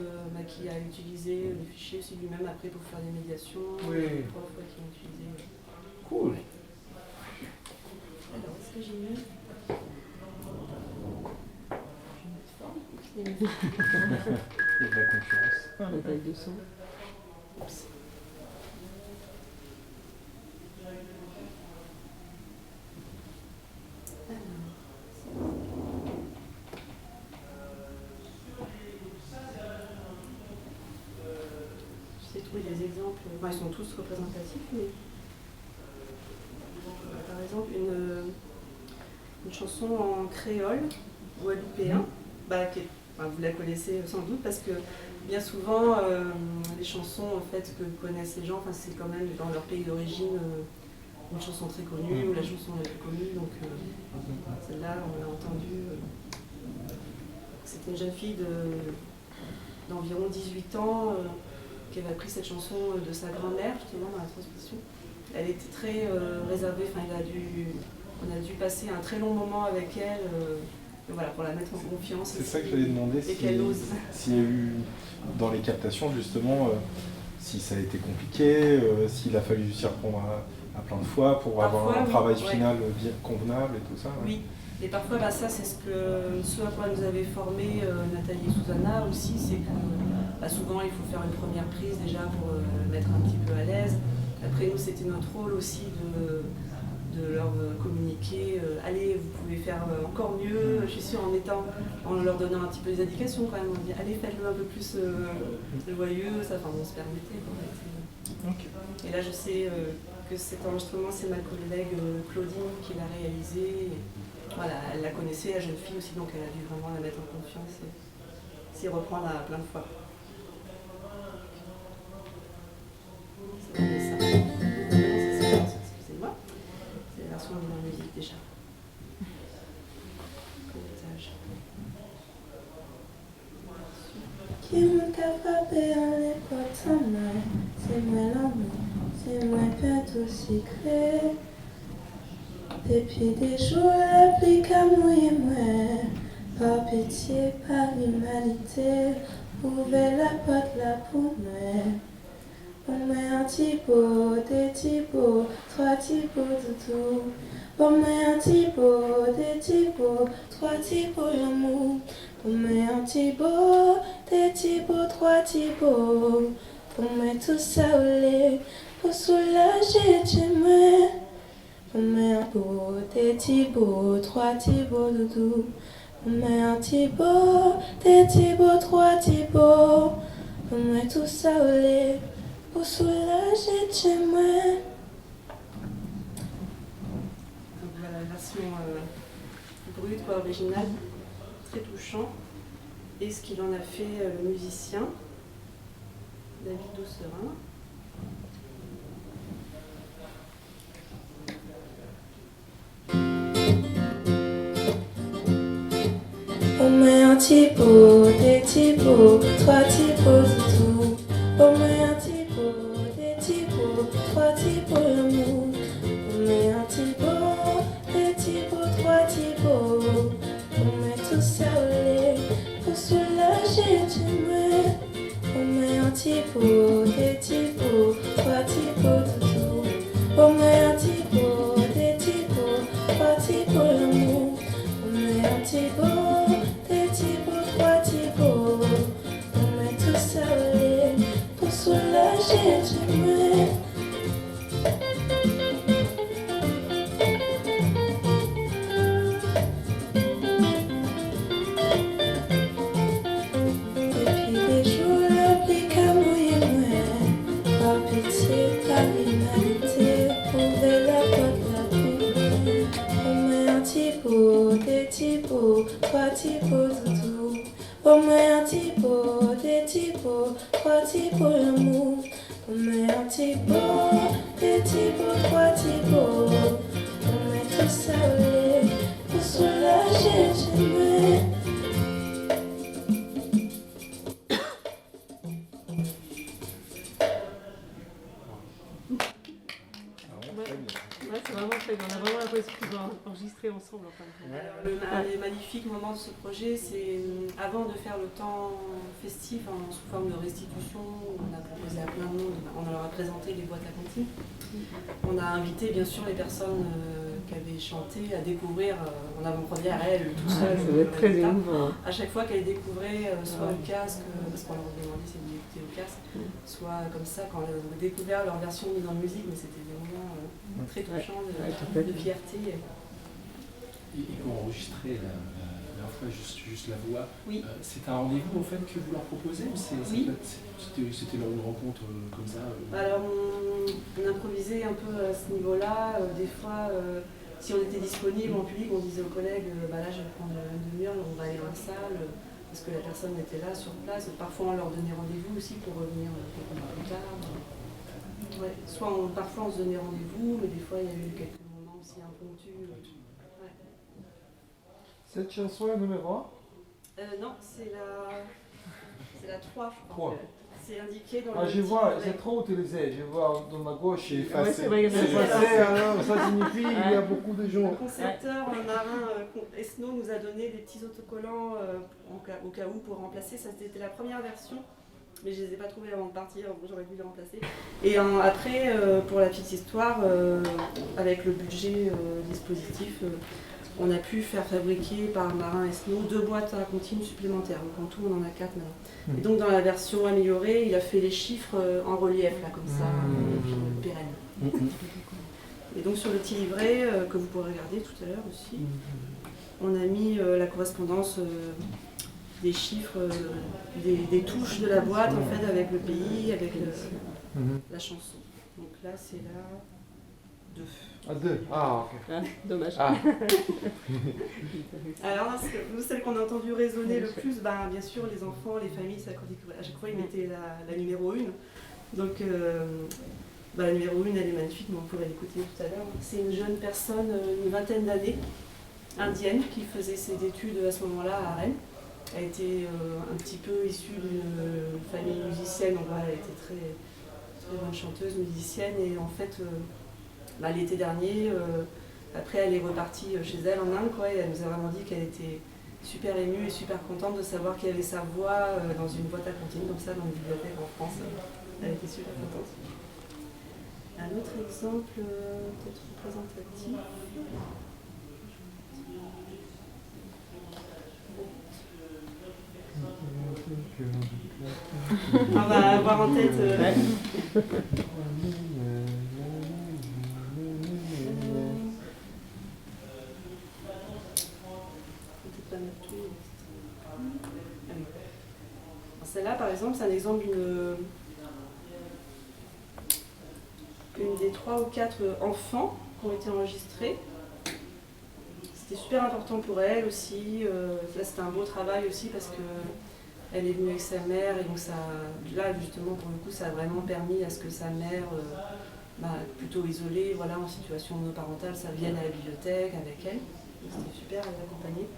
Speaker 1: qui a utilisé les fichiers aussi lui-même après pour faire des médiations.
Speaker 2: Oui.
Speaker 1: Les profs qui ont utilisé.
Speaker 2: Cool.
Speaker 1: Alors, est-ce que j'ai mis
Speaker 4: Il y a de la concurrence.
Speaker 7: La taille de son.
Speaker 1: J'essaie de trouver des exemples. Enfin, ils sont tous représentatifs, mais par exemple une chanson en créole guadeloupéen, vous la connaissez sans doute parce que bien souvent les chansons en fait que connaissent les gens, c'est quand même dans leur pays d'origine une chanson très connue ou la chanson la plus connue. Donc celle-là, on l'a entendue. C'était une jeune fille d'environ 18 ans qui avait appris cette chanson de sa grand-mère, justement, dans la transmission. Elle était très réservée, on a dû passer un très long moment avec elle pour la mettre en confiance.
Speaker 4: C'est ça que j'allais demander, s'il y a eu, dans les captations, justement, si ça a été compliqué, s'il a fallu s'y reprendre à plein de fois pour avoir un travail final bien convenable et tout ça.
Speaker 1: Oui. Et parfois, ça c'est ce à quoi nous avait formé Nathalie et Susanna aussi, c'est que souvent il faut faire une première prise déjà pour mettre un petit peu à l'aise. Après nous, c'était notre rôle aussi de leur communiquer, allez, vous pouvez faire encore mieux, je suis sûre, en leur donnant un petit peu des indications quand même, on dit allez, faites-le un peu plus joyeux, on se permettait. Et là je sais que cet enregistrement, c'est ma collègue Claudine qui l'a réalisé. Voilà, elle la connaissait, la jeune fille aussi, donc elle a dû vraiment la mettre en confiance et s'y reprendre plein de fois. Excusez-moi, c'est la version de la musique déjà.
Speaker 8: Qui m'a frappé à l'époque sans moi, c'est moi l'amour, c'est moi peur aussi créé. Depuis des jours, l'applique à mouiller moi, par pitié, par humanité, ouvrez la porte là pour moi. On met un petit pot, des petits pots, 3 petits pots de tout. On met un petit pot, des petits pots, 3 petits pots l'amour. On met un petit pot, des petits pots, 3 petits pots. On met tout ça au lait pour soulager chez moi. On met un pot, des petits pots, 3 petits pots de tout. On met un petit pot, des petits pots, 3 petits pots. On met tout ça au lait pour soulager chez moi.
Speaker 1: Donc voilà la version brute, originale, très touchant. Et ce qu'il en a fait le musicien, David Doucerin.
Speaker 8: On met un petit pot, des petits pots, 3 petits pots de tout. On met un petit pot, des petits pots, 3 petits pots l'amour. On met un petit pot, des petits pots, 3 petits pots. On met tout ça au lait pour soulager chez moi. On met un petit pot, des petits pots, 3 petits pots de tout. On met un petit pot, des petits pots, 3 petits pots l'amour. On met un petit pot, des petits pots, 3 petits pots. On met tout ça au lait pour soulager chez moi. Depuis des jours, l'applique à mouiller moi. Par pitié, par humanité, ouvrez la porte là pour moi. On met un petit pot, des petits pots, 3 petits pots de tout. On met un petit pot, des petits pots, 3 petits pots l'amour. On met un petit pot, des petits pots, 3 petits pots. On met tout ça au lait pour soulager chez moi.
Speaker 7: Ouais, c'est vraiment très bien. On a vraiment l'impression aussi pouvoir enregistrer ensemble. Enfin.
Speaker 1: Le magnifique moment de ce projet, c'est avant de faire le temps festif sous forme de restitution, on a proposé à plein de monde, on leur a présenté les boîtes à cantine. On a invité bien sûr les personnes qui avaient chanté à découvrir en avant-première elles, tout seul.
Speaker 7: Ça va être très émouvant.
Speaker 1: À chaque fois qu'elles découvraient soit au casque, parce qu'on leur demandait si elles écoutaient au casque, soit comme ça quand elles ont découvert leur version mise en musique, mais c'était des moments très touchants de fierté.
Speaker 3: Et pour enregistrer la dernière fois juste la voix,
Speaker 1: oui.
Speaker 3: C'est un rendez-vous en fait que vous leur proposez ou c'était leur une rencontre comme ça
Speaker 1: Alors on improvisait un peu à ce niveau-là. Des fois, si on était disponible en public, on disait aux collègues là je vais prendre une demi-heure, on va aller dans la salle parce que la personne était là sur place. Parfois on leur donnait rendez-vous aussi pour revenir quelques mois plus tard. Ouais. Parfois on se donnait rendez-vous, mais des fois il y a eu quelques moments aussi impromptus. Ouais.
Speaker 2: Cette chanson est numéro 1
Speaker 1: Non, c'est la 3, je crois.
Speaker 2: 3.
Speaker 1: C'est indiqué dans le
Speaker 2: je vois, c'est trop utilisé. Je vois dans la gauche, c'est effacé.
Speaker 7: C'est vrai,
Speaker 2: c'est effacé, alors ça signifie qu'il y a beaucoup de gens.
Speaker 1: Le concepteur marin Esno nous a donné des petits autocollants au cas où pour remplacer. Ça, c'était la première version, mais je ne les ai pas trouvés avant de partir, j'aurais dû les remplacer. Et après, pour la petite histoire, avec le budget dispositif, on a pu faire fabriquer par Marin Esno 2 boîtes à comptines supplémentaires. Donc en tout, on en a 4 maintenant. Et donc dans la version améliorée, il a fait les chiffres en relief, là, comme ça, pérenne. Et donc sur le petit livret, que vous pourrez regarder tout à l'heure aussi, on a mis la correspondance des chiffres, des touches de la boîte, en fait, avec le pays, avec la chanson. Donc là, c'est la 2.
Speaker 2: Ah, 2. Ah, ok.
Speaker 7: Ah, dommage.
Speaker 2: Ah.
Speaker 1: Alors, celle qu'on a entendu résonner le plus, bien sûr, les enfants, les familles, à chaque fois, ils mettaient la numéro 1. Donc, la numéro 1, elle est magnifique, mais on pourrait l'écouter tout à l'heure. C'est une jeune personne, une vingtaine d'années, indienne, qui faisait ses études à ce moment-là à Rennes. Elle était un petit peu issue d'une famille musicienne, donc elle était très, très bonne chanteuse, musicienne, et en fait, l'été dernier, après elle est repartie chez elle en Inde, et elle nous a vraiment dit qu'elle était super émue et super contente de savoir qu'elle avait sa voix dans une boîte à comptines comme ça dans une bibliothèque en France. Elle était super contente. Un autre exemple peut-être représentatif. On va avoir en tête. Celle-là, par exemple, c'est un exemple d'une des 3 ou 4 enfants qui ont été enregistrés. C'était super important pour elle aussi. Là, c'était un beau travail aussi parce qu'elle est venue avec sa mère et donc ça, là, justement, pour le coup, ça a vraiment permis à ce que sa mère, plutôt isolée, voilà, en situation monoparentale, ça vienne à la bibliothèque avec elle. C'était super, elle l'accompagnait.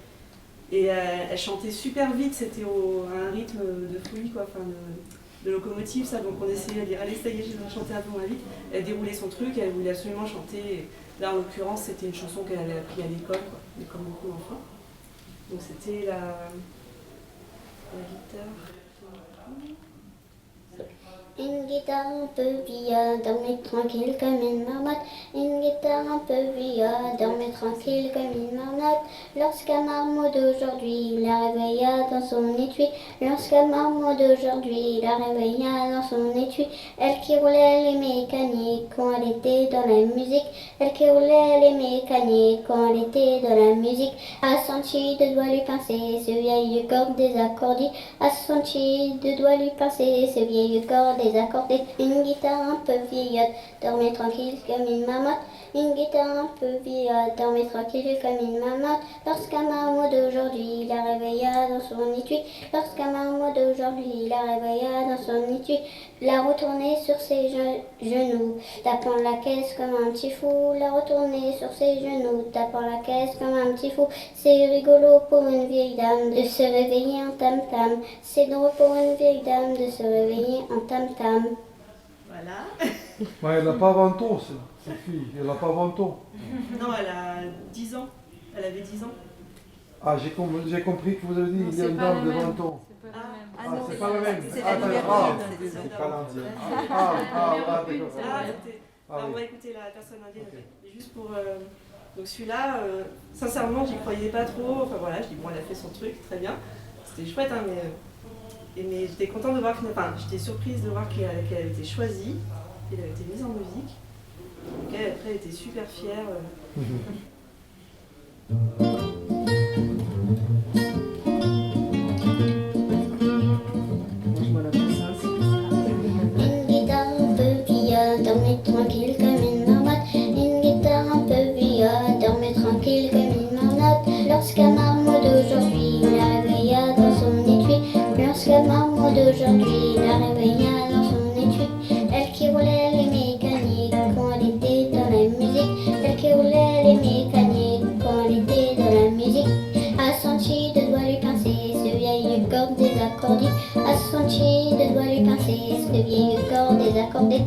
Speaker 1: Et elle chantait super vite, c'était à un rythme de folie, quoi, de locomotive, ça. Donc on essayait de dire, allez, ça y est, je vais chanter un peu moins vite. Elle déroulait son truc, elle voulait absolument chanter. Et là, en l'occurrence, c'était une chanson qu'elle avait appris à l'école, quoi, comme beaucoup d'enfants. Donc c'était la guitare.
Speaker 9: Une guitare un peu vieille, dormait tranquille comme une marmotte. Une guitare un peu vieille, dormait tranquille comme une marmotte. Lorsqu'un marmot d'aujourd'hui la réveilla dans son étui. Lorsqu'un marmot d'aujourd'hui la réveilla dans son étui. Elle qui roulait les mécaniques quand elle était dans la musique. Elle qui roulait les mécaniques quand elle était dans la musique. A senti de doigts lui pincer ce vieil corps désaccordé. A senti de doigts lui pincer ce vieil corps désaccordé. Une guitare un peu vieillotte, dormait tranquille comme une marmotte. Une guitare un peu vieillotte, dormait tranquille comme une marmotte. Lorsqu'un marmot d'aujourd'hui la réveilla dans son étui. Lorsqu'un marmot d'aujourd'hui la réveilla dans son étui. La retournait sur ses genoux, tapant la caisse comme un petit fou. La retournait sur ses genoux, tapant la caisse comme un petit fou. C'est rigolo pour une vieille dame de se réveiller en tam-tam. C'est drôle pour une vieille dame de se réveiller en tam-tam.
Speaker 1: Voilà.
Speaker 2: Elle n'a pas 20 ans, Cette fille, elle n'a pas 20 ans.
Speaker 1: Non, elle a 10 ans. Elle avait 10 ans.
Speaker 2: Ah, j'ai compris que vous avez dit qu'il y a une dame de 20 ans. C'est pas la même.
Speaker 1: C'est
Speaker 2: Ah,
Speaker 1: la
Speaker 2: d'accord.
Speaker 1: liberté.
Speaker 4: C'est pas l'Indien.
Speaker 2: d'accord.
Speaker 1: On va écouter la personne indienne. Et juste pour. Donc celui-là, sincèrement, j'y croyais pas trop. Enfin voilà, je dis bon, elle a fait son truc, très bien. C'était chouette, hein, mais j'étais contente de voir j'étais surprise de voir qu'elle a été choisie, qu'elle a été mise en musique. Donc après, elle était super fière.
Speaker 9: Une guitare un peu vieille, dormait tranquille comme une marmotte. Une guitare un peu vieille, dormait tranquille comme une marmotte. Lorsqu'un marmot d'aujourd'hui la réveilla dans son étui. Lorsqu'un marmot d'aujourd'hui la réveilla dans son étui. Elle qui roulait les mécaniques quand elle était dans la musique. Elle qui roulait les mécaniques quand elle était dans la musique. A senti de doigts lui pincer ce vieil corps désaccordé. A senti de doigts lui pincer ce vieil corps désaccordé.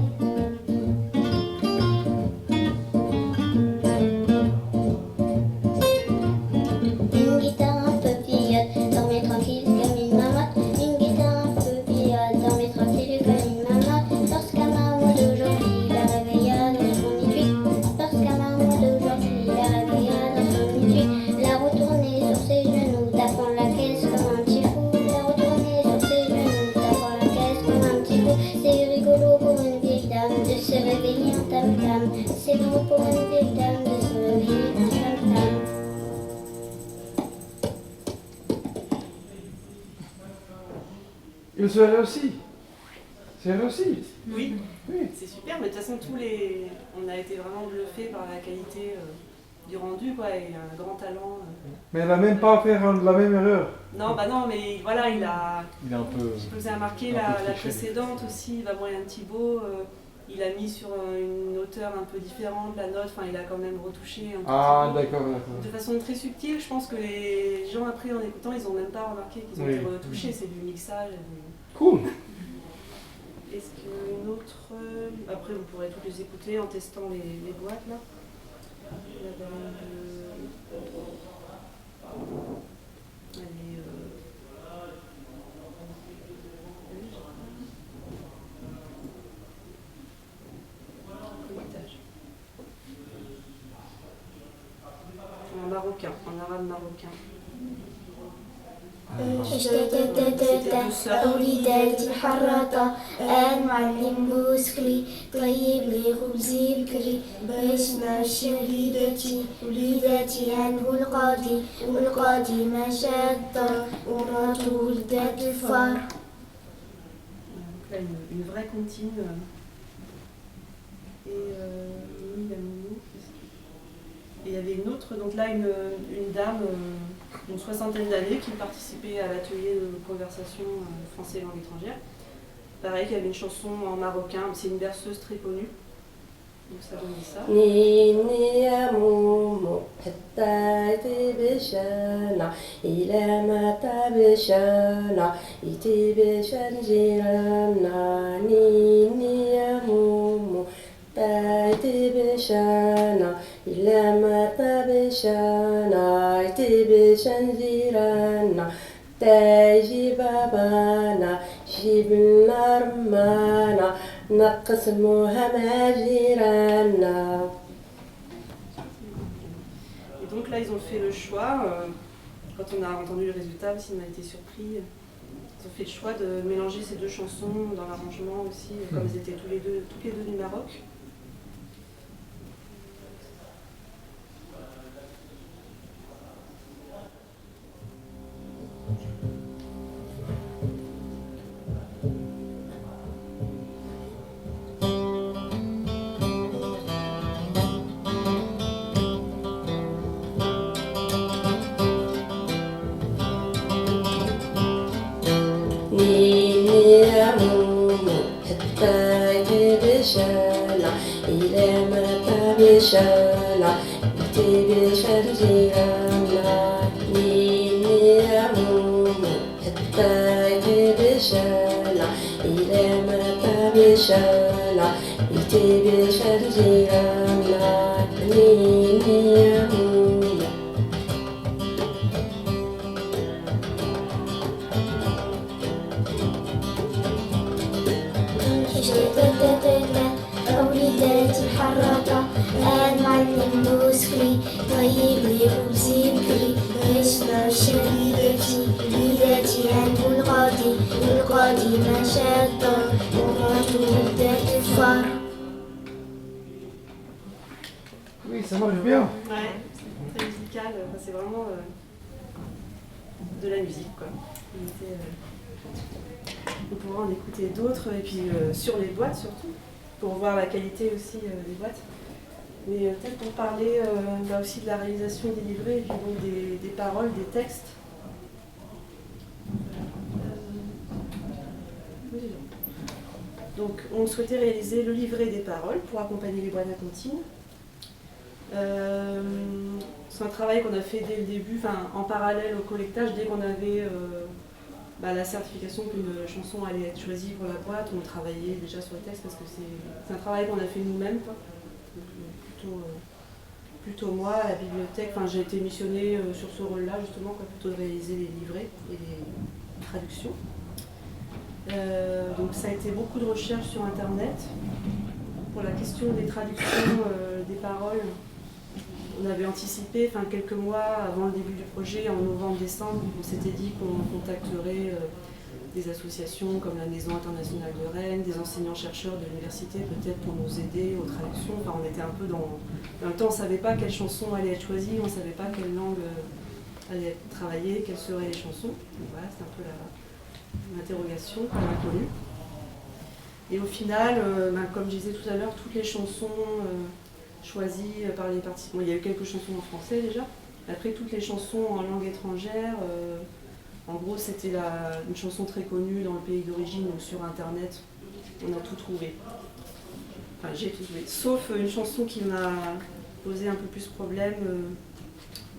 Speaker 9: Une guitare un peu vieillotte, dormait tranquille comme une marmotte. Une guitare un peu vieillotte, dormait tranquille comme une marmotte. Lorsqu'un marmot d'aujourd'hui la réveilla dans son étui. Lorsqu'un marmot d'aujourd'hui la réveilla dans son étui. La retournait sur ses genoux, tapant la caisse comme un petit fou. La retournait sur ses genoux, tapant la caisse comme un petit fou. C'est rigolo pour une vieille dame de se réveiller en tam-tam. C'est bon pour une vieille dame de se réveiller en tam-tam.
Speaker 2: Il se réussit. C'est réussi.
Speaker 1: Oui, c'est super, mais de toute façon, on a été vraiment bluffés par la qualité du rendu, quoi, et un grand talent.
Speaker 2: Mais elle n'a même pas fait la même erreur.
Speaker 1: Non, bah non, mais voilà, il a.
Speaker 4: Il est un peu.
Speaker 1: Je sais pas si vous avez remarqué la précédente aussi, Vamoyen Thibault, il a mis sur une hauteur un peu différente la note, enfin il a quand même retouché un
Speaker 2: Ah,
Speaker 1: peu.
Speaker 2: d'accord.
Speaker 1: De façon très subtile, je pense que les gens après en écoutant, ils n'ont même pas remarqué qu'ils ont été retouchés, c'est du mixage.
Speaker 2: Cool.
Speaker 1: Est-ce qu'une autre. Après, vous pourrez toutes les écouter en testant les boîtes là. La ballade de. Elle est. En marocain, en arabe marocain.
Speaker 9: وليداتي حراطة المعلم بوسكلي طيب لي خبزي بكري باش ماشي وليداتي عنده القاضي والقاضي ما الدار ومراته ولدات الفار.
Speaker 1: Donc là, une vraie comptine. Et il y avait une autre, donc là une dame d'une soixantaine d'années qui participait à l'atelier de conversation français et langue étrangère. Pareil, il y avait une chanson en marocain, c'est une berceuse très connue. Donc ça donne ça.
Speaker 10: نيني يا مومو حتى تبشانا إلى ما تبشانا يتبشان جيرانا نيني يا مومو تبشانا إلى ما تبشانا يتبشان جيرانا تاجي بابانا جيبنا رمانا نقسموها مع جيرانا.
Speaker 1: Et donc là, ils ont fait le choix, quand on a entendu le résultat, aussi on a été surpris, ils ont fait le choix de mélanger ces deux chansons dans l'arrangement aussi, comme ils étaient toutes les deux du Maroc.
Speaker 10: تبشانا تبشان جيرانا نيني يا مومو حتى تبشانا إلى ما تبشانا
Speaker 9: وليداتي محركة المعلم بوسكري طيب لي خبزي بكري اسمع شديدتي وليداتي عنده القاضي ما شاطر ومراته ولدات الفار.
Speaker 2: Oui, ça marche bien.
Speaker 1: Ouais, c'est très musical, c'est vraiment de la musique quoi. On pourra en écouter d'autres et puis sur les boîtes surtout, pour voir la qualité aussi des boîtes. Mais peut-être pour parler aussi de la réalisation des livrets et puis donc des paroles, des textes. Donc on souhaitait réaliser le livret des paroles pour accompagner les boîtes à comptines. C'est un travail qu'on a fait dès le début, en parallèle au collectage, dès qu'on avait la certification qu'une chanson allait être choisie pour la boîte, on travaillait déjà sur le texte parce que c'est un travail qu'on a fait nous-mêmes. Plutôt moi, à la bibliothèque, j'ai été missionnée sur ce rôle-là justement, plutôt de réaliser les livrets et les traductions. Donc ça a été beaucoup de recherches sur internet. Pour la question des traductions des paroles, on avait anticipé, quelques mois avant le début du projet, en novembre-décembre, on s'était dit qu'on contacterait des associations comme la Maison internationale de Rennes, des enseignants-chercheurs de l'université peut-être pour nous aider aux traductions. On était un peu dans... En même temps, on ne savait pas quelle chanson allait être choisie, on ne savait pas quelle langue allait être travaillée, quelles seraient les chansons. Donc voilà, c'est un peu l'interrogation, l'inconnu. Et au final, comme je disais tout à l'heure, toutes les chansons choisies par les participants, il y a eu quelques chansons en français déjà. Après, toutes les chansons en langue étrangère, en gros, c'était une chanson très connue dans le pays d'origine, donc sur internet, on a tout trouvé. J'ai tout trouvé, sauf une chanson qui m'a posé un peu plus problème,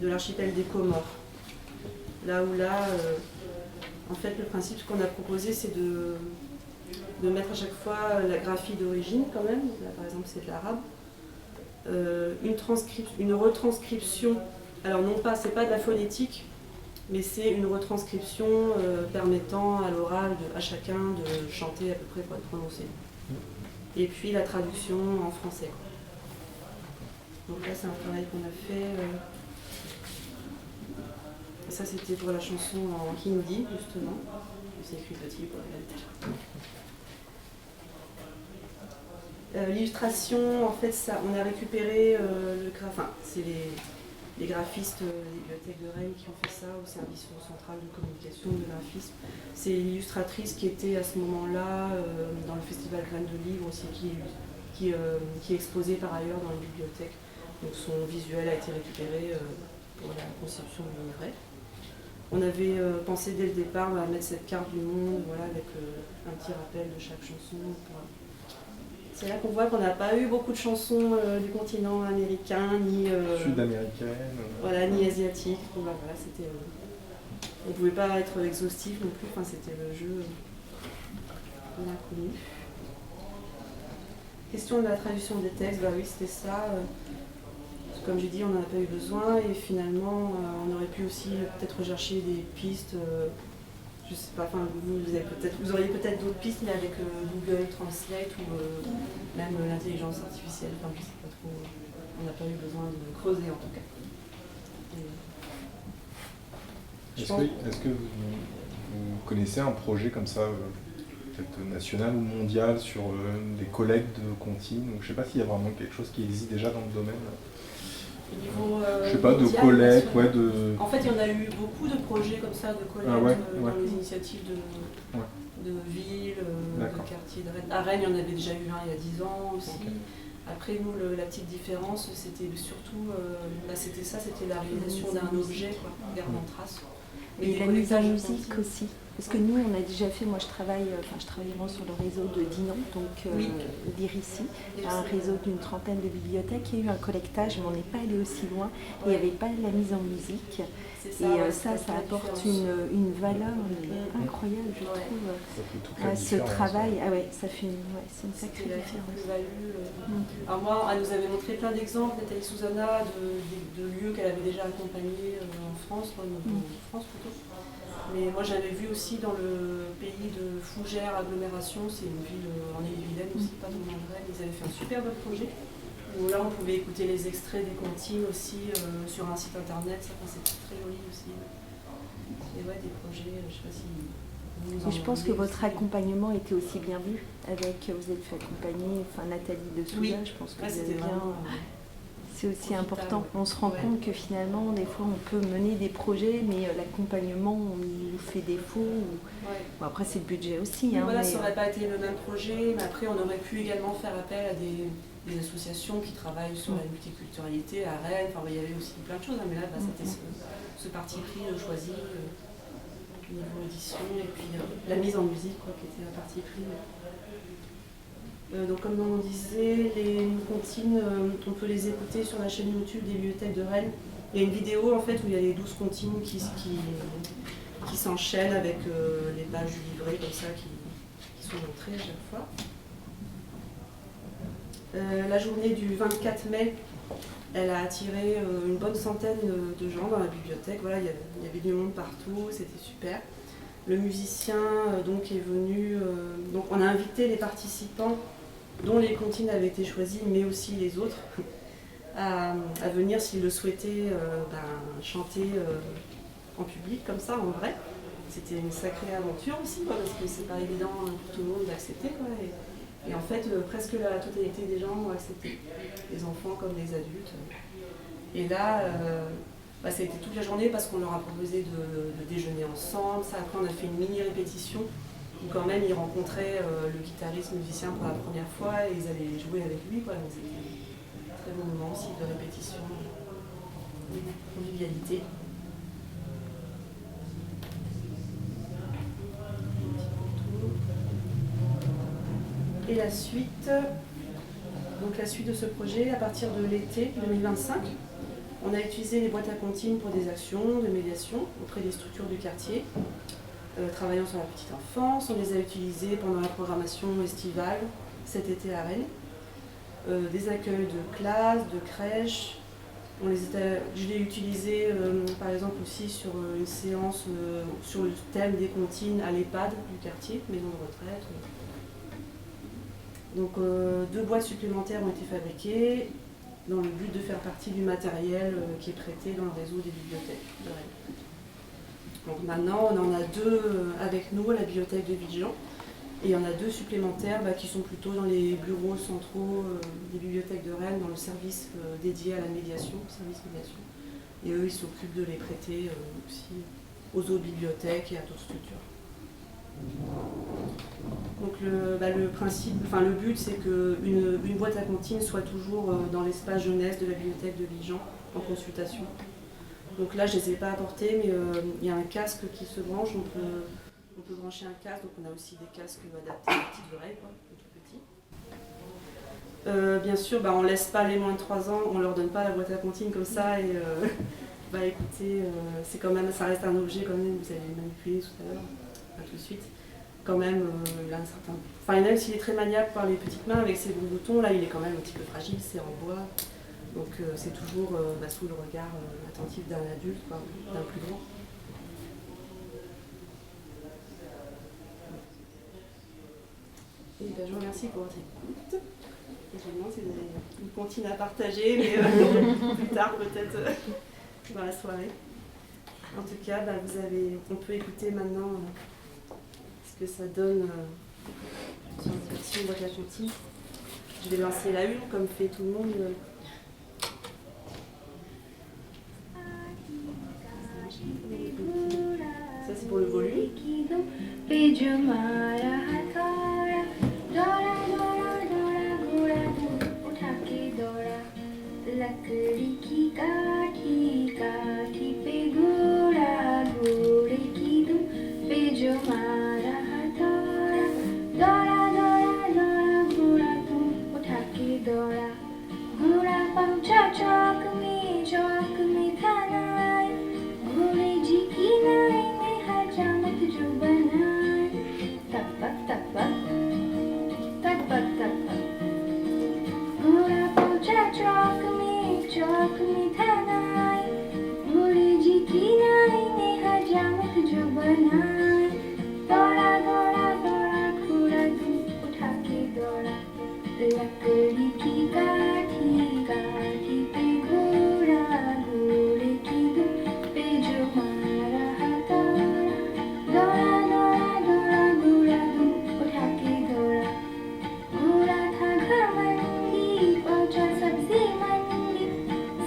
Speaker 1: de l'archipel des Comores. En fait, le principe qu'on a proposé, c'est de mettre à chaque fois la graphie d'origine quand même. Là, par exemple, c'est de l'arabe. Une retranscription, alors non pas, c'est pas de la phonétique, mais c'est une retranscription permettant à l'oral à chacun de chanter à peu près pour être prononcé. Et puis la traduction en français. Donc là, c'est un travail qu'on a fait. Ça, c'était pour la chanson en hindi, justement. C'est écrit petit pour la l'illustration, en fait, ça, on a récupéré c'est les graphistes des bibliothèques de Rennes qui ont fait ça au service central de communication de graphisme. C'est l'illustratrice qui était à ce moment-là dans le festival Graines de Livres aussi, qui est exposée par ailleurs dans les bibliothèques. Donc son visuel a été récupéré pour la conception du livret. On avait pensé dès le départ à mettre cette carte du monde, avec un petit rappel de chaque chanson. C'est là qu'on voit qu'on n'a pas eu beaucoup de chansons du continent américain, ni
Speaker 4: sud-américaine,
Speaker 1: ni asiatique. Donc, c'était, on ne pouvait pas être exhaustif non plus. C'était le jeu de l'inconnu. Question de la traduction des textes, oui, c'était ça. Comme j'ai dit, on n'en a pas eu besoin et finalement, on aurait pu aussi peut-être rechercher des pistes. Je sais pas, vous auriez peut-être d'autres pistes, mais avec Google Translate ou même l'intelligence artificielle. Je sais pas trop. On n'a pas eu besoin de creuser en tout cas.
Speaker 4: Est-ce que vous connaissez un projet comme ça, peut-être national ou mondial, sur des collectes de comptines? Je ne sais pas s'il y a vraiment quelque chose qui existe déjà dans le domaine. Je sais pas, de collecte,
Speaker 1: En fait, il y en a eu beaucoup de projets comme ça, de collecte dans les initiatives de villes, de quartiers de Rennes. À Rennes, il y en avait déjà eu un il y a 10 ans aussi. Okay. Après, nous, la petite différence, c'était surtout, c'était la réalisation d'un objet, gardant trace.
Speaker 5: Mais la mise en musique aussi. Parce que nous, on a déjà fait, moi je travaille vraiment sur le réseau de Dinan, donc d'Irici, un réseau d'une trentaine de bibliothèques. Il y a eu un collectage, mais on n'est pas allé aussi loin. Il n'y avait pas la mise en musique. Ça apporte une valeur incroyable, je trouve, à ce travail. Ah ouais, ça fait c'est une sacrée différence.
Speaker 1: Alors moi, elle nous avait montré plein d'exemples, Nathalie Souzana, de lieux qu'elle avait déjà accompagnés en France, France plutôt. Mais moi j'avais vu aussi dans le pays de Fougères, agglomération, c'est une ville en Ille-et-Vilaine aussi, pas loin de Rennes, ils avaient fait un super beau projet. Où là on pouvait écouter les extraits des comptines aussi sur un site internet, ça c'était très joli aussi. Et ouais, des projets, je sais pas si vous en
Speaker 5: je pense que votre accompagnement était aussi bien vu, vous êtes fait accompagner, Nathalie de Souza, je pense que vous avez bien... C'est aussi important. On se rend compte que finalement, des fois, on peut mener des projets, mais l'accompagnement, on nous fait défaut. Bon, après, c'est le budget aussi.
Speaker 1: Oui, voilà, ça n'aurait pas été le même projet, mais après, on aurait pu également faire appel à des associations qui travaillent sur la multiculturalité à Rennes. Enfin, il y avait aussi plein de choses, mais là, c'était ce parti pris choisi au niveau édition, et puis la mise en musique, qui était un parti pris. Donc comme on disait, les comptines, on peut les écouter sur la chaîne YouTube des bibliothèques de Rennes. Il y a une vidéo en fait où il y a les 12 comptines qui s'enchaînent avec les pages du livret comme ça qui sont montrées à chaque fois. La journée du 24 mai, elle a attiré une bonne centaine de gens dans la bibliothèque. Voilà, il y avait du monde partout, c'était super. Le musicien donc est venu, donc on a invité les participants dont les comptines avaient été choisies, mais aussi les autres, à venir s'ils le souhaitaient chanter en public comme ça, en vrai. C'était une sacrée aventure aussi, parce que c'est pas évident pour tout le monde d'accepter. Et en fait, presque la totalité des gens ont accepté, les enfants comme les adultes. Et là, ça a été toute la journée parce qu'on leur a proposé de déjeuner ensemble. Après, on a fait une mini-répétition où quand même ils rencontraient le guitariste musicien pour la première fois et ils allaient jouer avec lui. Donc c'était un très bon moment aussi de répétition, de convivialité. Et la suite de ce projet, à partir de l'été 2025, on a utilisé les boîtes à comptines pour des actions de médiation auprès des structures du quartier, travaillant sur la petite enfance. On les a utilisées pendant la programmation estivale cet été à Rennes. Des accueils de classes, de crèches. Je l'ai utilisé par exemple aussi sur une séance sur le thème des comptines à l'EHPAD du quartier, maison de retraite. Donc 2 boîtes supplémentaires ont été fabriquées dans le but de faire partie du matériel qui est prêté dans le réseau des bibliothèques de Rennes. Donc maintenant on en a 2 avec nous à la bibliothèque de Villejean et il y en a 2 supplémentaires qui sont plutôt dans les bureaux centraux des bibliothèques de Rennes, dans le service dédié à la médiation, service médiation. Et eux ils s'occupent de les prêter aussi aux autres bibliothèques et à d'autres structures. Donc le but c'est qu'une boîte à comptines soit toujours dans l'espace jeunesse de la bibliothèque de Villejean en consultation. Donc là je ne les ai pas apportés, mais il y a un casque qui se branche, on peut brancher un casque, donc on a aussi des casques adaptés aux petites oreilles, tout petits. Bien sûr, on ne laisse pas les moins de 3 ans, on ne leur donne pas la boîte à comptines comme ça et écoutez, c'est quand même, ça reste un objet quand même, vous allez le manipuler tout à l'heure. Tout de suite, quand même, il a un certain... Enfin, même s'il est très maniable par les petites mains avec ses bons boutons, là, il est quand même un petit peu fragile, c'est en bois. Donc, c'est toujours sous le regard attentif d'un adulte, d'un plus grand. Et je vous remercie pour votre écoute. Et je me demande si vous avez une comptine à partager, mais plus tard, peut-être, dans la soirée. En tout cas, on peut écouter maintenant ce que ça donne sur une version de la comptine. Je vais lancer la une, comme fait tout le monde. Ça, c'est pour le volume.
Speaker 8: लकड़ी की काठी काठी पे घोड़ा घोड़े की दुम पे जो तनाए भूले जी की नाई ने हजामत जो बनाए दौड़ा दौड़ा दौड़ा घोड़ा तू उठा के दौड़ा लकड़ी की काठी काठी पे घोड़ा घोड़े की दुम पे जो मारा हथौड़ा दौड़ा दौड़ा दौड़ा घोड़ा दुम उठा के दौड़ा घोड़ा था घमंडी पहुंचा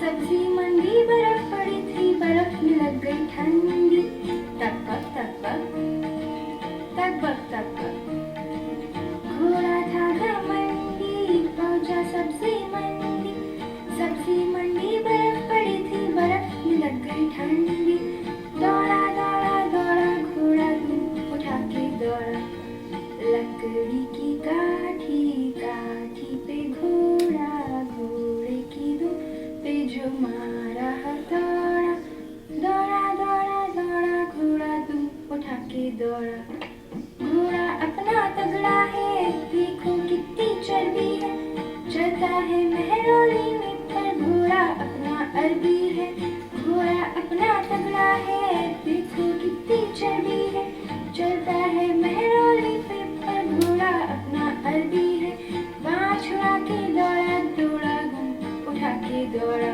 Speaker 8: सब्जी मंडी बर्फ पड़ी थी बर्फ में लग गई ठंडी तक बक तक बक तक बक तक बक घोड़ा था घमंडी पहुंचा सब्जी मंडी बर्फ पड़ी थी बर्फ में लग गई ठंडी दौड़ा दौड़ा दौड़ा घोड़ा दुम उठा के दौड़ा लकड़ी की काठी काठी पे घोड़ा घोड़े की दुम पे जो मारा हथौड़ा दौड़ा दौड़ा दौड़ा घोड़ा दुम उठा के दौड़ा घोड़ा अपना तगड़ा है देखो कितनी चर्बी है चलता है महरौली में पर घोड़ा अपना अरबी है घोड़ा अपना तगड़ा है देखो कितनी चर्बी है चलता है महरौली पे पर घोड़ा अपना अरबी है बाँह छुड़ा के दौड़ा दौड़ा घूम उठा के दौड़ा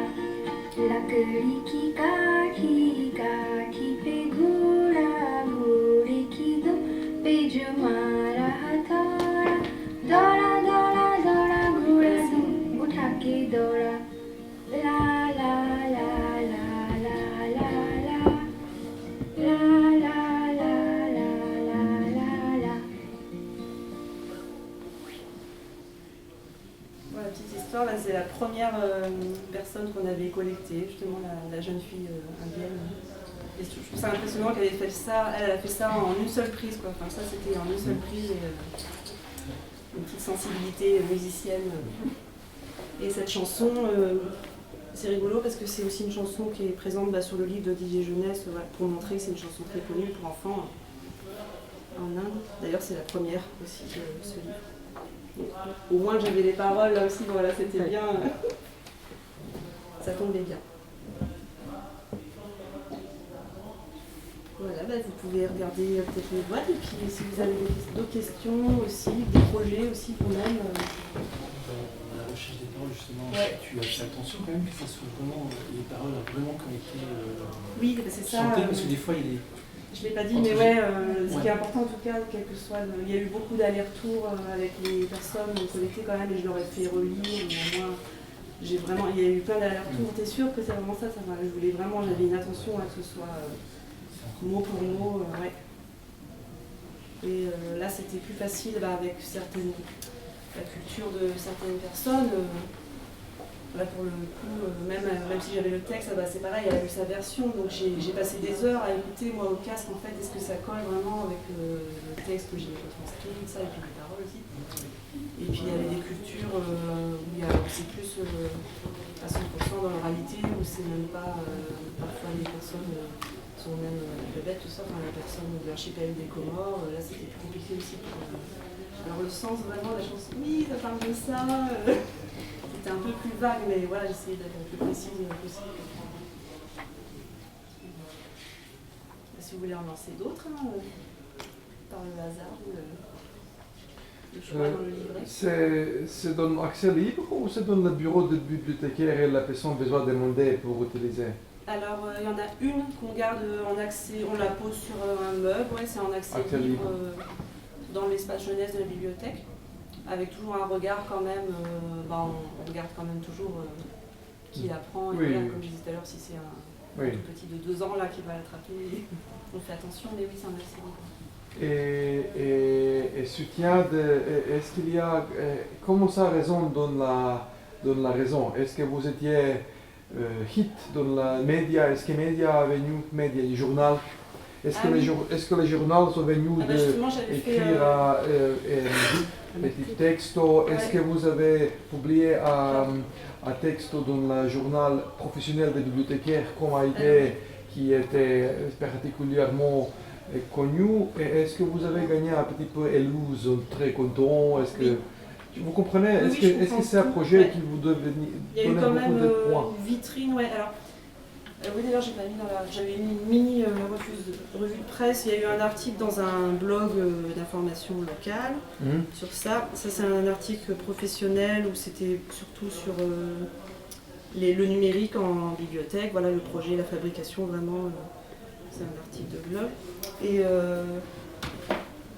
Speaker 8: लकड़ी की काठी काठी पे घोड़ा घोड़े की दुम पे जो मारा हथौड़ा दौड़ा दौड़ा दौड़ा घोड़ा दुम उठा के दौड़ा ला ला ला ला ला ला ला ला ला ला ला ला ला ला.
Speaker 1: Voilà, petite histoire, là c'est la première personne qu'on avait collectée, justement la jeune fille indienne. Et je trouve ça impressionnant qu'elle ait fait ça, elle a fait ça en une seule prise quoi. Enfin ça c'était en une seule prise et une petite sensibilité musicienne. Et cette chanson, c'est rigolo parce que c'est aussi une chanson qui est présente sur le livre de Didier Jeunesse pour montrer que c'est une chanson très connue pour enfants en Inde. D'ailleurs c'est la première aussi de ce livre. Donc, au moins j'avais les paroles là aussi, voilà, c'était bien, ça tombait bien. Voilà, vous pouvez regarder peut-être les boîtes et puis si vous avez d'autres questions aussi, des projets aussi vous-même.
Speaker 3: Dans la recherche des paroles justement, tu as fait attention quand même que ça soit vraiment les paroles vraiment qui ont été
Speaker 1: oui, c'est ça,
Speaker 3: chantées, parce que des fois il y a des...
Speaker 1: Je ne l'ai pas dit, mais ce qui est important en tout cas, quel que soit il y a eu beaucoup d'allers-retours avec les personnes collectées quand même, et je leur ai fait relire, mais moi, il y a eu plein d'allers-retours, t'es sûr que c'est vraiment ça, je voulais vraiment, j'avais une attention à que ce soit mot pour mot, ouais. Et là c'était plus facile avec la culture de certaines personnes. Là pour le coup, même si j'avais le texte, c'est pareil, elle a eu sa version, donc j'ai passé des heures à écouter moi au casque en fait, est-ce que ça colle vraiment avec le texte que j'ai transcrit, ça, et puis les paroles aussi. Et puis il y avait des cultures où c'est plus à 100% dans l'oralité, où c'est même pas, parfois les personnes sont même bêtes, tout ça, enfin la personne de l'archipel des Comores, là c'était plus compliqué aussi. Alors le sens vraiment de la chanson, oui, ça parle de ça. C'était un peu plus vague, mais voilà, j'essayais d'être le plus précise possible. Si vous voulez en lancer d'autres, par le hasard ou le choix dans le livret.
Speaker 2: C'est dans accès libre ou c'est dans le bureau de bibliothécaire et la personne a besoin de demander pour utiliser?
Speaker 1: Alors, il y en a une qu'on garde en accès, on la pose sur un meuble, c'est en accès libre dans l'espace jeunesse de la bibliothèque. Avec toujours un regard quand même, on regarde quand même toujours qui apprend, et comme je disais tout à l'heure, si c'est un tout petit de 2 ans là qui va l'attraper, on fait attention, mais oui, c'est un accès libre.
Speaker 2: Et soutien est-ce qu'il y a, comment ça résonne dans la raison? Est-ce que vous étiez hit dans la média? Est-ce que les médias sont venus, les journaux? Est-ce que les journaux sont venus d'écrire un petit texto? Est-ce que vous avez publié un texte dans le journal professionnel des bibliothécaires comme a été, qui était particulièrement connu? Et est-ce que vous avez gagné un petit peu Éluse, très content? Est-ce que Vous comprenez?
Speaker 1: Oui,
Speaker 2: Est-ce que c'est un projet qui vous donne
Speaker 1: il y a eu quand même
Speaker 2: beaucoup de points?
Speaker 1: une vitrine, ouais. Alors, oui, d'ailleurs, j'ai pas mis j'avais mis une mini revue de presse. Il y a eu un article dans un blog d'information locale sur ça. Ça, c'est un article professionnel où c'était surtout sur le numérique en bibliothèque. Voilà, le projet, la fabrication, vraiment. C'est un article de blog. Et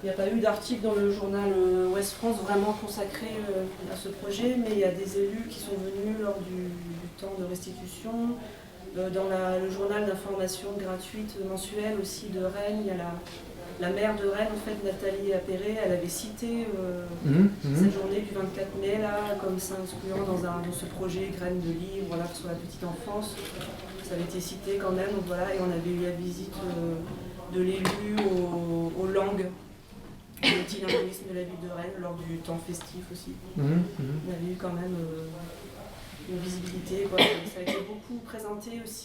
Speaker 1: il n'y a pas eu d'article dans le journal Ouest France vraiment consacré à ce projet, mais il y a des élus qui sont venus lors du temps de restitution. Dans le journal d'information gratuite mensuelle aussi de Rennes, il y a la maire de Rennes, en fait, Nathalie Appéré, elle avait cité cette journée du 24 mai là, comme s'incluant dans ce projet Graines de livres, voilà, sur la petite enfance. Ça avait été cité quand même, donc voilà, et on avait eu la visite de l'élu aux langues, au multilinguisme de la ville de Rennes lors du temps festif aussi. On avait eu quand même une visibilité, quoi. Ça a été beaucoup présenté aussi.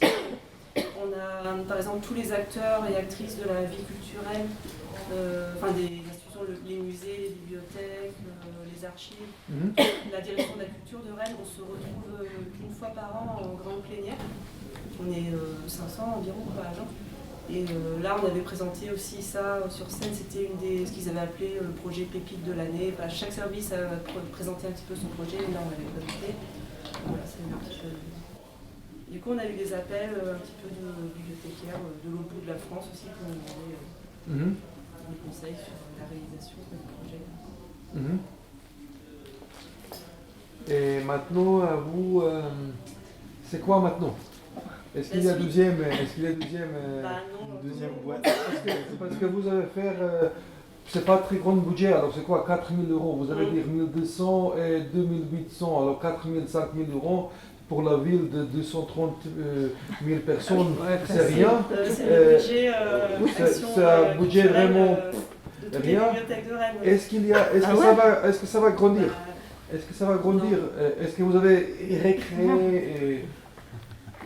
Speaker 1: On a par exemple tous les acteurs et actrices de la vie culturelle, des institutions, les musées, les bibliothèques, les archives, la direction de la culture de Rennes. On se retrouve une fois par an en grande plénière. On est 500 environ par agent. Et là, on avait présenté aussi ça sur scène. C'était ce qu'ils avaient appelé le projet pépite de l'année. Enfin, chaque service a présenté un petit peu son projet, et là, on l'avait présenté. Voilà, c'est un petit peu... Du coup, on a eu des appels un petit peu de bibliothécaires de l'autre bout de la France aussi pour nous demander des conseils sur la réalisation de ce projet.
Speaker 2: Et maintenant, vous, c'est quoi maintenant? Est-ce qu'il y a deuxième
Speaker 4: boîte?
Speaker 2: Parce que vous allez faire, c'est pas très grand budget, alors c'est quoi, 4 000 €? Vous allez dire 1 200 et 2 800, alors 4 000, 5 000 € pour la ville de 230 000 personnes, c'est rien. C'est un budget vraiment rien. Est-ce que ça va grandir? Est-ce que ça va grandir? Est-ce que vous avez recréé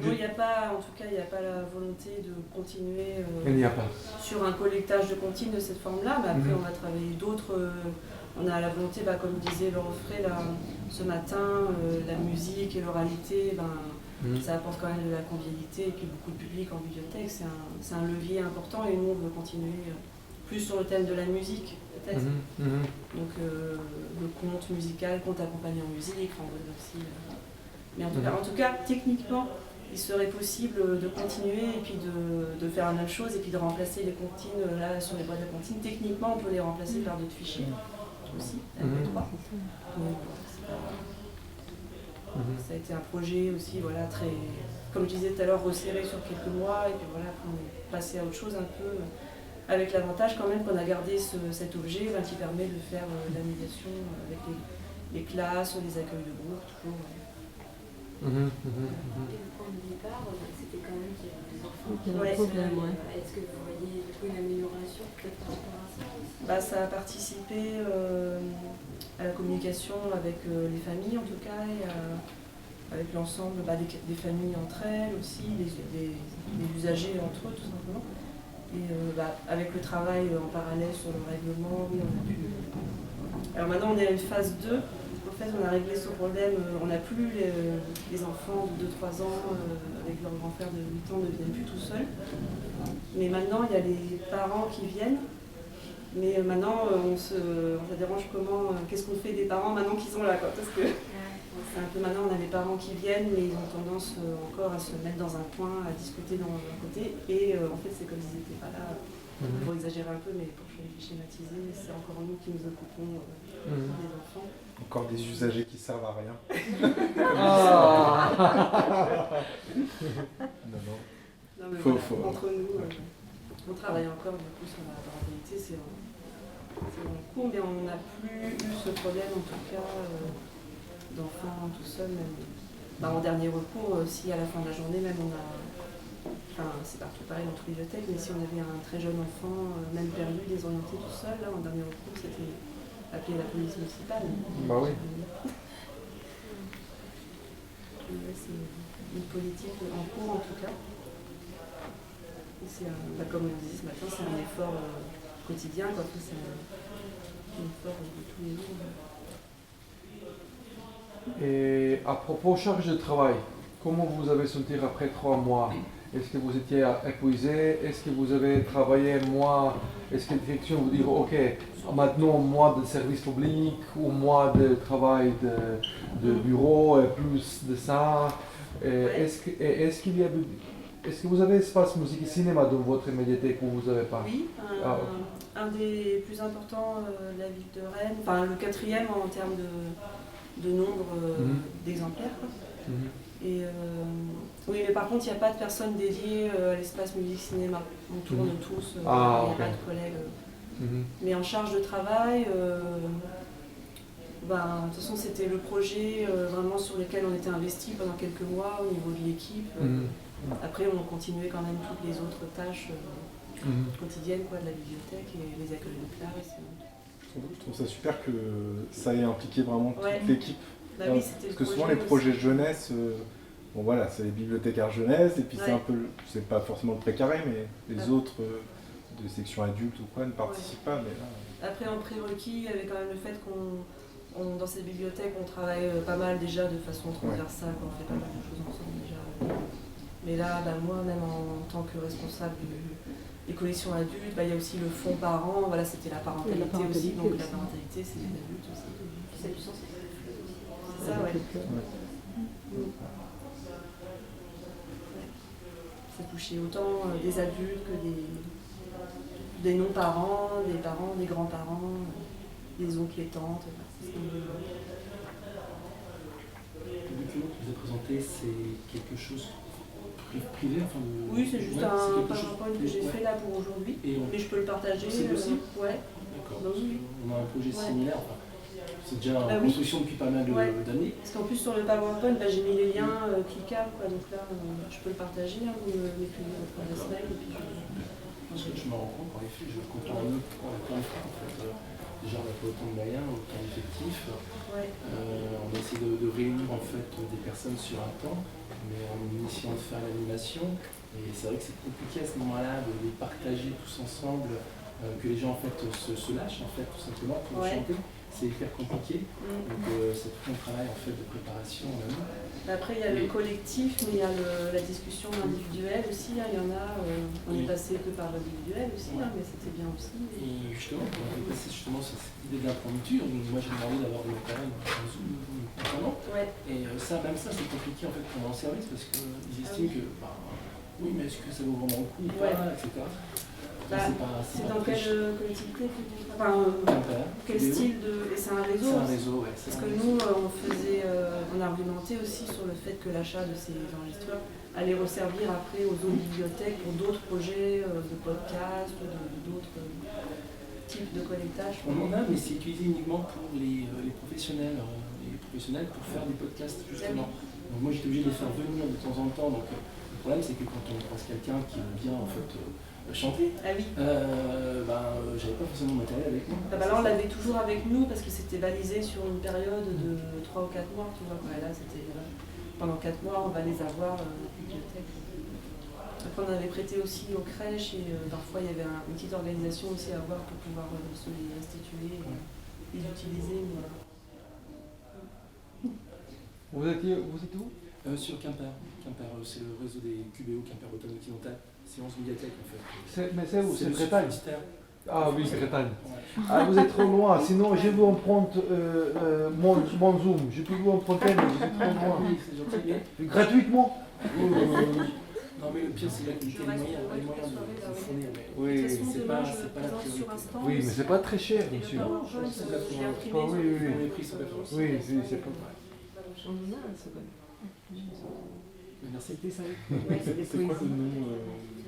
Speaker 1: Non, il n'y a pas, en tout cas, il n'y a pas la volonté de continuer
Speaker 2: sur
Speaker 1: un collectage de comptines de cette forme-là, mais après on va travailler d'autres. On a la volonté, comme disait Laure Frey ce matin, la musique et l'oralité, ça apporte quand même de la convivialité et puis beaucoup de public en bibliothèque. C'est un levier important et nous on veut continuer plus sur le thème de la musique peut-être. Donc le conte musical, conte accompagné en musique, on veut aussi. Mais en tout cas, techniquement, il serait possible de continuer et puis de faire la même chose et puis de remplacer les comptines là sur les boîtes de comptines. Techniquement, on peut les remplacer par d'autres fichiers aussi, MP3. Ça a été un projet aussi, voilà, très, comme je disais tout à l'heure, resserré sur quelques mois et puis voilà, après on est passé à autre chose un peu, avec l'avantage quand même qu'on a gardé cet objet qui permet de faire de la médiation avec les classes, les accueils de groupe, toujours.
Speaker 5: Et le point de départ, c'était quand même qu'il y avait des enfants. Est-ce que vous voyez du coup une amélioration peut-être par rapport à ça aussi?
Speaker 1: Ça a participé à la communication avec les familles en tout cas, et avec l'ensemble des familles entre elles aussi, des usagers entre eux tout simplement. Et avec le travail en parallèle sur le règlement, oui, on a pu... Alors maintenant on est à une phase 2. En fait, on a réglé ce problème, on n'a plus les enfants de 2-3 ans avec leur grand frère de 8 ans ne viennent plus tout seuls. Mais maintenant, il y a les parents qui viennent. Mais maintenant, on se dérange comment, qu'est-ce qu'on fait des parents maintenant qu'ils sont là, quoi, parce que c'est un peu maintenant, on a les parents qui viennent, mais ils ont tendance encore à se mettre dans un coin, à discuter dans un côté. Et en fait, c'est comme s'ils n'étaient pas là, pour exagérer un peu, mais pour schématiser, c'est encore nous qui nous occupons des enfants.
Speaker 4: Encore des usagers qui servent à rien.
Speaker 1: Non, mais entre nous, on travaille encore du coup sur la parentalité, c'est en cours, mais on n'a plus eu ce problème en tout cas d'enfants tout seuls. En dernier recours, si à la fin de la journée même on a, c'est partout pareil dans toutes les bibliothèques, mais si on avait un très jeune enfant, même perdu, désorienté tout seul, là en dernier recours c'était appeler la police municipale.
Speaker 2: Oui.
Speaker 1: C'est une politique en cours en tout cas. Comme on disait ce matin, c'est un effort quotidien, quoi. C'est un effort de tous les jours.
Speaker 2: Et à propos charge de travail, comment vous avez senti après 3 mois? Est-ce que vous étiez épuisé? Est-ce que vous avez travaillé moins? Est-ce que la direction vous dit ok, maintenant moins de service public ou moins de travail de bureau et plus de ça? Est-ce que vous avez espace musique et cinéma dans votre médiathèque ou vous n'avez pas?
Speaker 1: Oui, un des plus importants de la ville de Rennes, enfin le 4e en termes de nombre d'exemplaires. Et oui, mais par contre, il n'y a pas de personne dédiée à l'espace musique-cinéma. On tourne tous, il n'y a pas de collègues. Mais en charge de travail, de toute façon, c'était le projet vraiment sur lequel on était investi pendant quelques mois au niveau de l'équipe. Après, on continuait quand même toutes les autres tâches quotidiennes de la bibliothèque et les accueils de classe.
Speaker 4: Je trouve ça super que ça ait impliqué vraiment toute l'équipe.
Speaker 1: Bah oui,
Speaker 4: parce que souvent les projets jeunesse, bon voilà, c'est les bibliothécaires jeunesse et puis c'est un peu, c'est pas forcément le précaré, mais les autres de section adultes ou quoi ne participent pas. Mais là,
Speaker 1: après en prérequis, il y avait quand même le fait dans cette bibliothèque, on travaille pas mal déjà de façon transversale, on fait pas mal de choses ensemble déjà. Mais là, moi, même en tant que responsable des collections adultes, il y a aussi le fonds parents, voilà, c'était la parentalité aussi, donc la parentalité c'est les adultes aussi.
Speaker 5: Ça a du sens.
Speaker 1: C'est ça, ouais. Ça touchait autant des adultes que des non-parents, des parents, des grands-parents, des oncles et tantes.
Speaker 3: Le document que vous avez présenté, c'est quelque chose privé, enfin
Speaker 1: Oui, c'est juste un PowerPoint que j'ai fait là pour aujourd'hui, mais je peux le partager.
Speaker 3: C'est possible?
Speaker 1: Ouais.
Speaker 3: D'accord.
Speaker 1: Donc, oui.
Speaker 3: On a un projet similaire. C'est déjà en construction depuis pas mal d'années.
Speaker 1: Parce qu'en plus sur le PowerPoint, j'ai mis les liens cliquables, donc là je peux le partager, vous m'écrivez votre adresse mail et puis
Speaker 3: je me rends compte qu'en effet, quand on a plein de fois, en fait, déjà on n'a pas autant de moyens, autant d'effectifs. On a essayé de réunir en fait des personnes sur un temps, mais en initiant de faire l'animation. Et c'est vrai que c'est compliqué à ce moment-là de les partager tous ensemble, que les gens en fait se lâchent en fait tout simplement pour chanter. C'est hyper compliqué, donc c'est tout un travail en fait de préparation en amont.
Speaker 1: Après il y a le collectif, mais il y a la discussion individuelle aussi, il y en a, on est passé que par l'individuel aussi, mais c'était bien aussi.
Speaker 3: Et justement, on est passé sur cette idée d'impromptu, moi j'ai demandé d'avoir des matériels en Zoom notamment, et même ça c'est compliqué en fait pour mon service parce qu'ils estiment que oui mais est-ce que ça vaut vraiment le coup ou pas, etc.
Speaker 1: C'est dans quelle collectivité quel style de... Et c'est un réseau.
Speaker 3: C'est un réseau, ouais.
Speaker 1: Parce que nous, on argumentait aussi sur le fait que l'achat de ces enregistreurs allait resservir après aux autres bibliothèques pour d'autres projets de podcasts ou d'autres types de collectage.
Speaker 3: On en a, mais c'est utilisé uniquement pour les professionnels, pour faire des podcasts justement. Donc moi j'étais obligé de les faire venir de temps en temps. Donc le problème c'est que quand on croise quelqu'un qui aime bien en fait chanter, j'avais pas forcément de matériel avec moi.
Speaker 1: Là on l'avait toujours avec nous parce que c'était balisé sur une période de 3 ou 4 mois, tu vois. Là c'était pendant 4 mois on va les avoir à la bibliothèque. Après on avait prêté aussi aux crèches et parfois il y avait une petite organisation aussi à avoir pour pouvoir se les restituer, les utiliser.
Speaker 2: Vous êtes où?
Speaker 3: Sur Quimper. Quimper, c'est le réseau des QBO, Quimper-Bretagne occidentale. C'est 11 médiathèques en fait.
Speaker 2: Mais c'est où? C'est Bretagne? Ah oui, Bretagne.
Speaker 3: Ouais.
Speaker 2: Ah, vous êtes trop loin, sinon je vais vous emprunter mon Zoom. Je peux vous emprunter, mais je suis trop loin.
Speaker 3: Oui, c'est gentil, mais...
Speaker 2: Gratuitement?
Speaker 3: Non mais le pire c'est la qualité, les moyens de fournir.
Speaker 2: Oui,
Speaker 3: c'est pas la priorité.
Speaker 2: Oui, mais c'est pas très cher, monsieur.
Speaker 3: Non, c'est pas les prix sont pas trop.
Speaker 2: Oui, c'est pas...
Speaker 7: On en a un second.
Speaker 3: Merci.
Speaker 4: C'est quoi le nom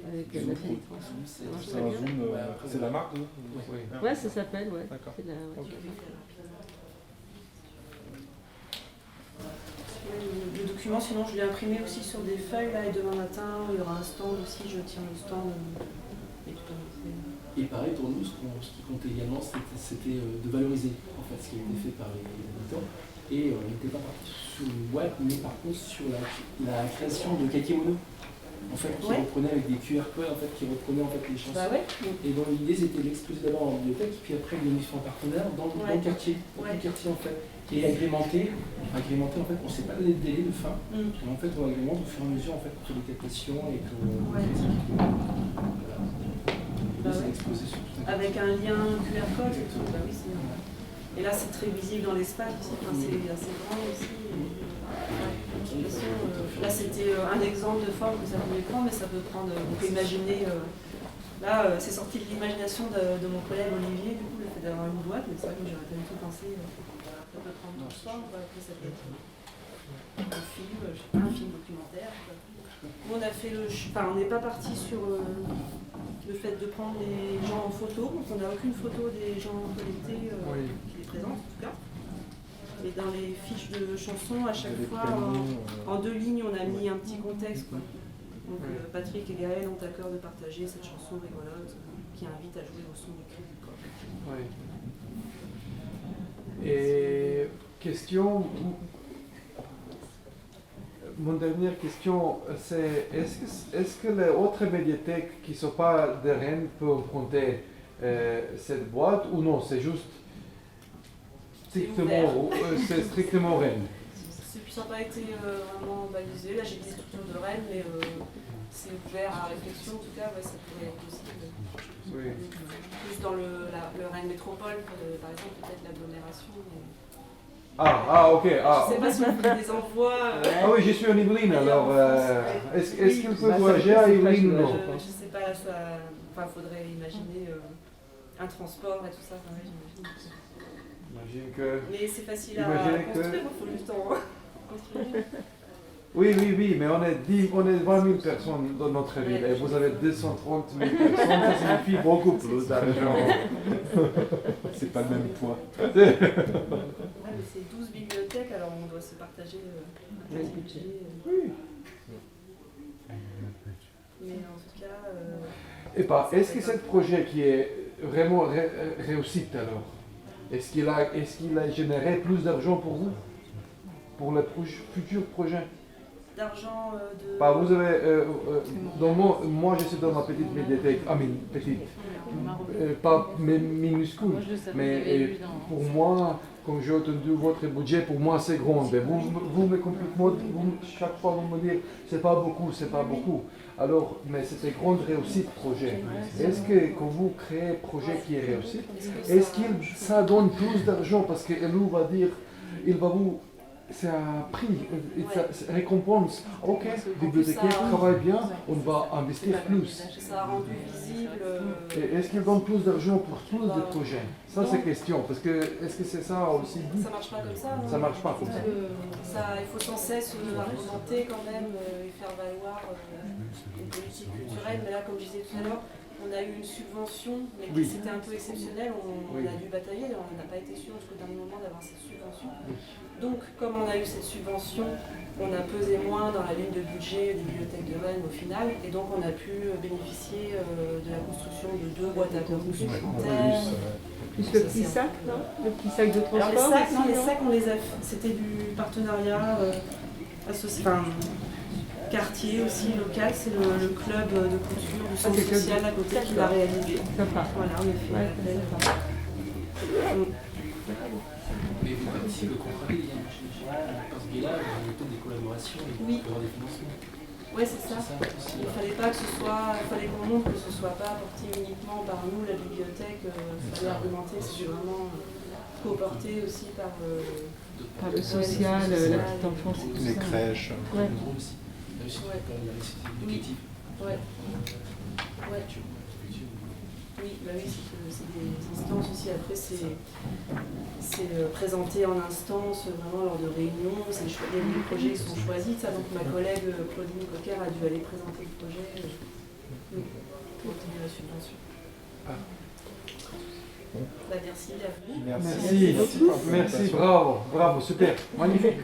Speaker 7: Avec
Speaker 3: Zoom
Speaker 7: la
Speaker 3: Pro.
Speaker 4: C'est un Zoom, c'est la marque?
Speaker 7: Ouais, ça s'appelle, ouais.
Speaker 4: D'accord.
Speaker 1: Le document, sinon je l'ai imprimé aussi sur des feuilles là, et demain matin il y aura un stand aussi, je tiens le stand et tout à
Speaker 3: Et pareil pour nous, ce qui comptait également, c'était de valoriser en fait ce qui a été fait par les habitants. Et on n'était pas parti sur une boîte, mais par contre sur la création de kakémono. en fait, qui reprenait avec des QR codes, en fait, qui reprenait en fait les chansons.
Speaker 1: Bah ouais.
Speaker 3: Et donc l'idée c'était de l'exposer d'abord en bibliothèque, puis après de les mettre en partenaire dans le quartier, dans le quartier en fait. Et agrémenter en fait, on ne sait pas donner de délai de fin. Et en fait, on agrémente au fur et à mesure en fait, pour les captations et pour les équipes. Voilà.
Speaker 1: Bah ouais. Avec un lien QR code et tout. Bah oui, et là, c'est très visible dans l'espace aussi. Enfin, c'est assez grand aussi. Là, c'était un exemple de forme que ça pouvait prendre, mais ça peut prendre. On peut imaginer. Là, c'est sorti de l'imagination de mon collègue Olivier, du coup, le fait d'avoir une boîte, mais c'est vrai que j'aurais pas du tout pensé. Ça peut prendre tout ça, après ça peut être un film, un film documentaire. Nous, on a fait on n'est pas parti sur le fait de prendre les gens en photo, donc on n'a aucune photo des gens collectés qui les présentent en tout cas. Et dans les fiches de chansons, à chaque fois, en 2 lignes, on a mis un petit contexte. Quoi. Donc Patrick et Gaël ont à cœur de partager cette chanson rigolote qui invite à jouer au son du cri du corps.
Speaker 2: Oui. Et question, mon dernière question, c'est est-ce que les autres médiathèques qui ne sont pas de Rennes peuvent emprunter cette boîte ou non, c'est juste strictement Rennes?
Speaker 1: Ça n'a pas été vraiment balisé. Là, j'ai des structures de Rennes, mais c'est ouvert à réflexion. En tout cas, ça pourrait être possible.
Speaker 2: Oui.
Speaker 1: Plus dans le Rennes métropole, par exemple, peut-être l'agglomération. Mais...
Speaker 2: Ok.
Speaker 1: Je ne sais pas si vous voulez des envois.
Speaker 2: Ah oui, je suis en Yvelines, alors est-ce qu'il peut voyager à Yvelines ou non?
Speaker 1: Je ne sais pas, il faudrait imaginer un transport et tout ça,
Speaker 2: J'imagine que...
Speaker 1: Mais c'est facile à construire, il faut juste en construire.
Speaker 2: Oui, mais on est 20 000 personnes dans notre ville et vous avez 230 000 personnes, ça signifie beaucoup plus d'argent.
Speaker 4: C'est pas le même poids.
Speaker 1: Mais c'est 12 bibliothèques, alors on doit se partager un budget.
Speaker 2: Oui.
Speaker 1: Mais en tout cas...
Speaker 2: est-ce que c'est un projet qui est vraiment réussite alors? Est-ce qu'il a généré plus d'argent pour vous? Pour les futurs projets?
Speaker 1: D'argent de...
Speaker 2: Vous avez... moi, je suis dans ma petite médiathèque. Petite. Pas minuscule. Mais pour moi, quand j'ai entendu votre budget, pour moi, c'est grand. Mais vous me comprenez, chaque fois, vous me dites, c'est pas beaucoup. Alors, mais c'était une grande réussite projet. Est-ce que quand vous créez un projet qui est réussi, est-ce que ça donne plus d'argent? Parce que nous va dire, il va vous... C'est un prix, ça récompense. Ok, bibliothécaire travaille bien, on va investir plus.
Speaker 1: Ça a rendu visible.
Speaker 2: Est-ce qu'il donne plus d'argent pour tous les projets? Ça, c'est question. Parce que est-ce que c'est ça aussi?
Speaker 1: Ça marche pas comme ça.
Speaker 2: Ça marche pas comme ça.
Speaker 1: Il faut sans cesse argumenter quand même et faire valoir une politique culturelle. Mais là, comme je disais tout à l'heure, on a eu une subvention, mais c'était un peu exceptionnel. On a dû batailler, on n'a pas été sûr jusqu'au dernier moment d'avoir cette subvention. Donc, comme on a eu cette subvention, on a pesé moins dans la ligne de budget des bibliothèques de Rennes au final, et donc on a pu bénéficier de la construction de 2 boîtes à contenus supplémentaires.
Speaker 7: Plus le petit sac, non? Le petit sac de transport?
Speaker 1: Alors les sacs, on les a. C'était du partenariat quartier aussi local, c'est le club de couture du centre social à côté qui l'a réalisé. Voilà, en effet.
Speaker 3: Mais vous participez au contrat lié, parce que là, vous avez peut-être des collaborations et il peut y avoir des financements.
Speaker 1: Oui, c'est ça. Il ne fallait pas que ce soit, il fallait qu'on montre que ce ne soit pas apporté uniquement par nous, la bibliothèque. Il fallait argumenter que c'est vraiment coporté aussi par
Speaker 7: le social, la petite enfance,
Speaker 4: les crèches.
Speaker 1: C'est des instances aussi. Après, c'est présenté en instance, vraiment lors de réunions. Il y a des projets qui sont choisis. Ça, donc ma collègue Claudine Coquer a dû aller présenter le projet pour obtenir la subvention. Merci à vous.
Speaker 2: Merci, bravo, super, magnifique.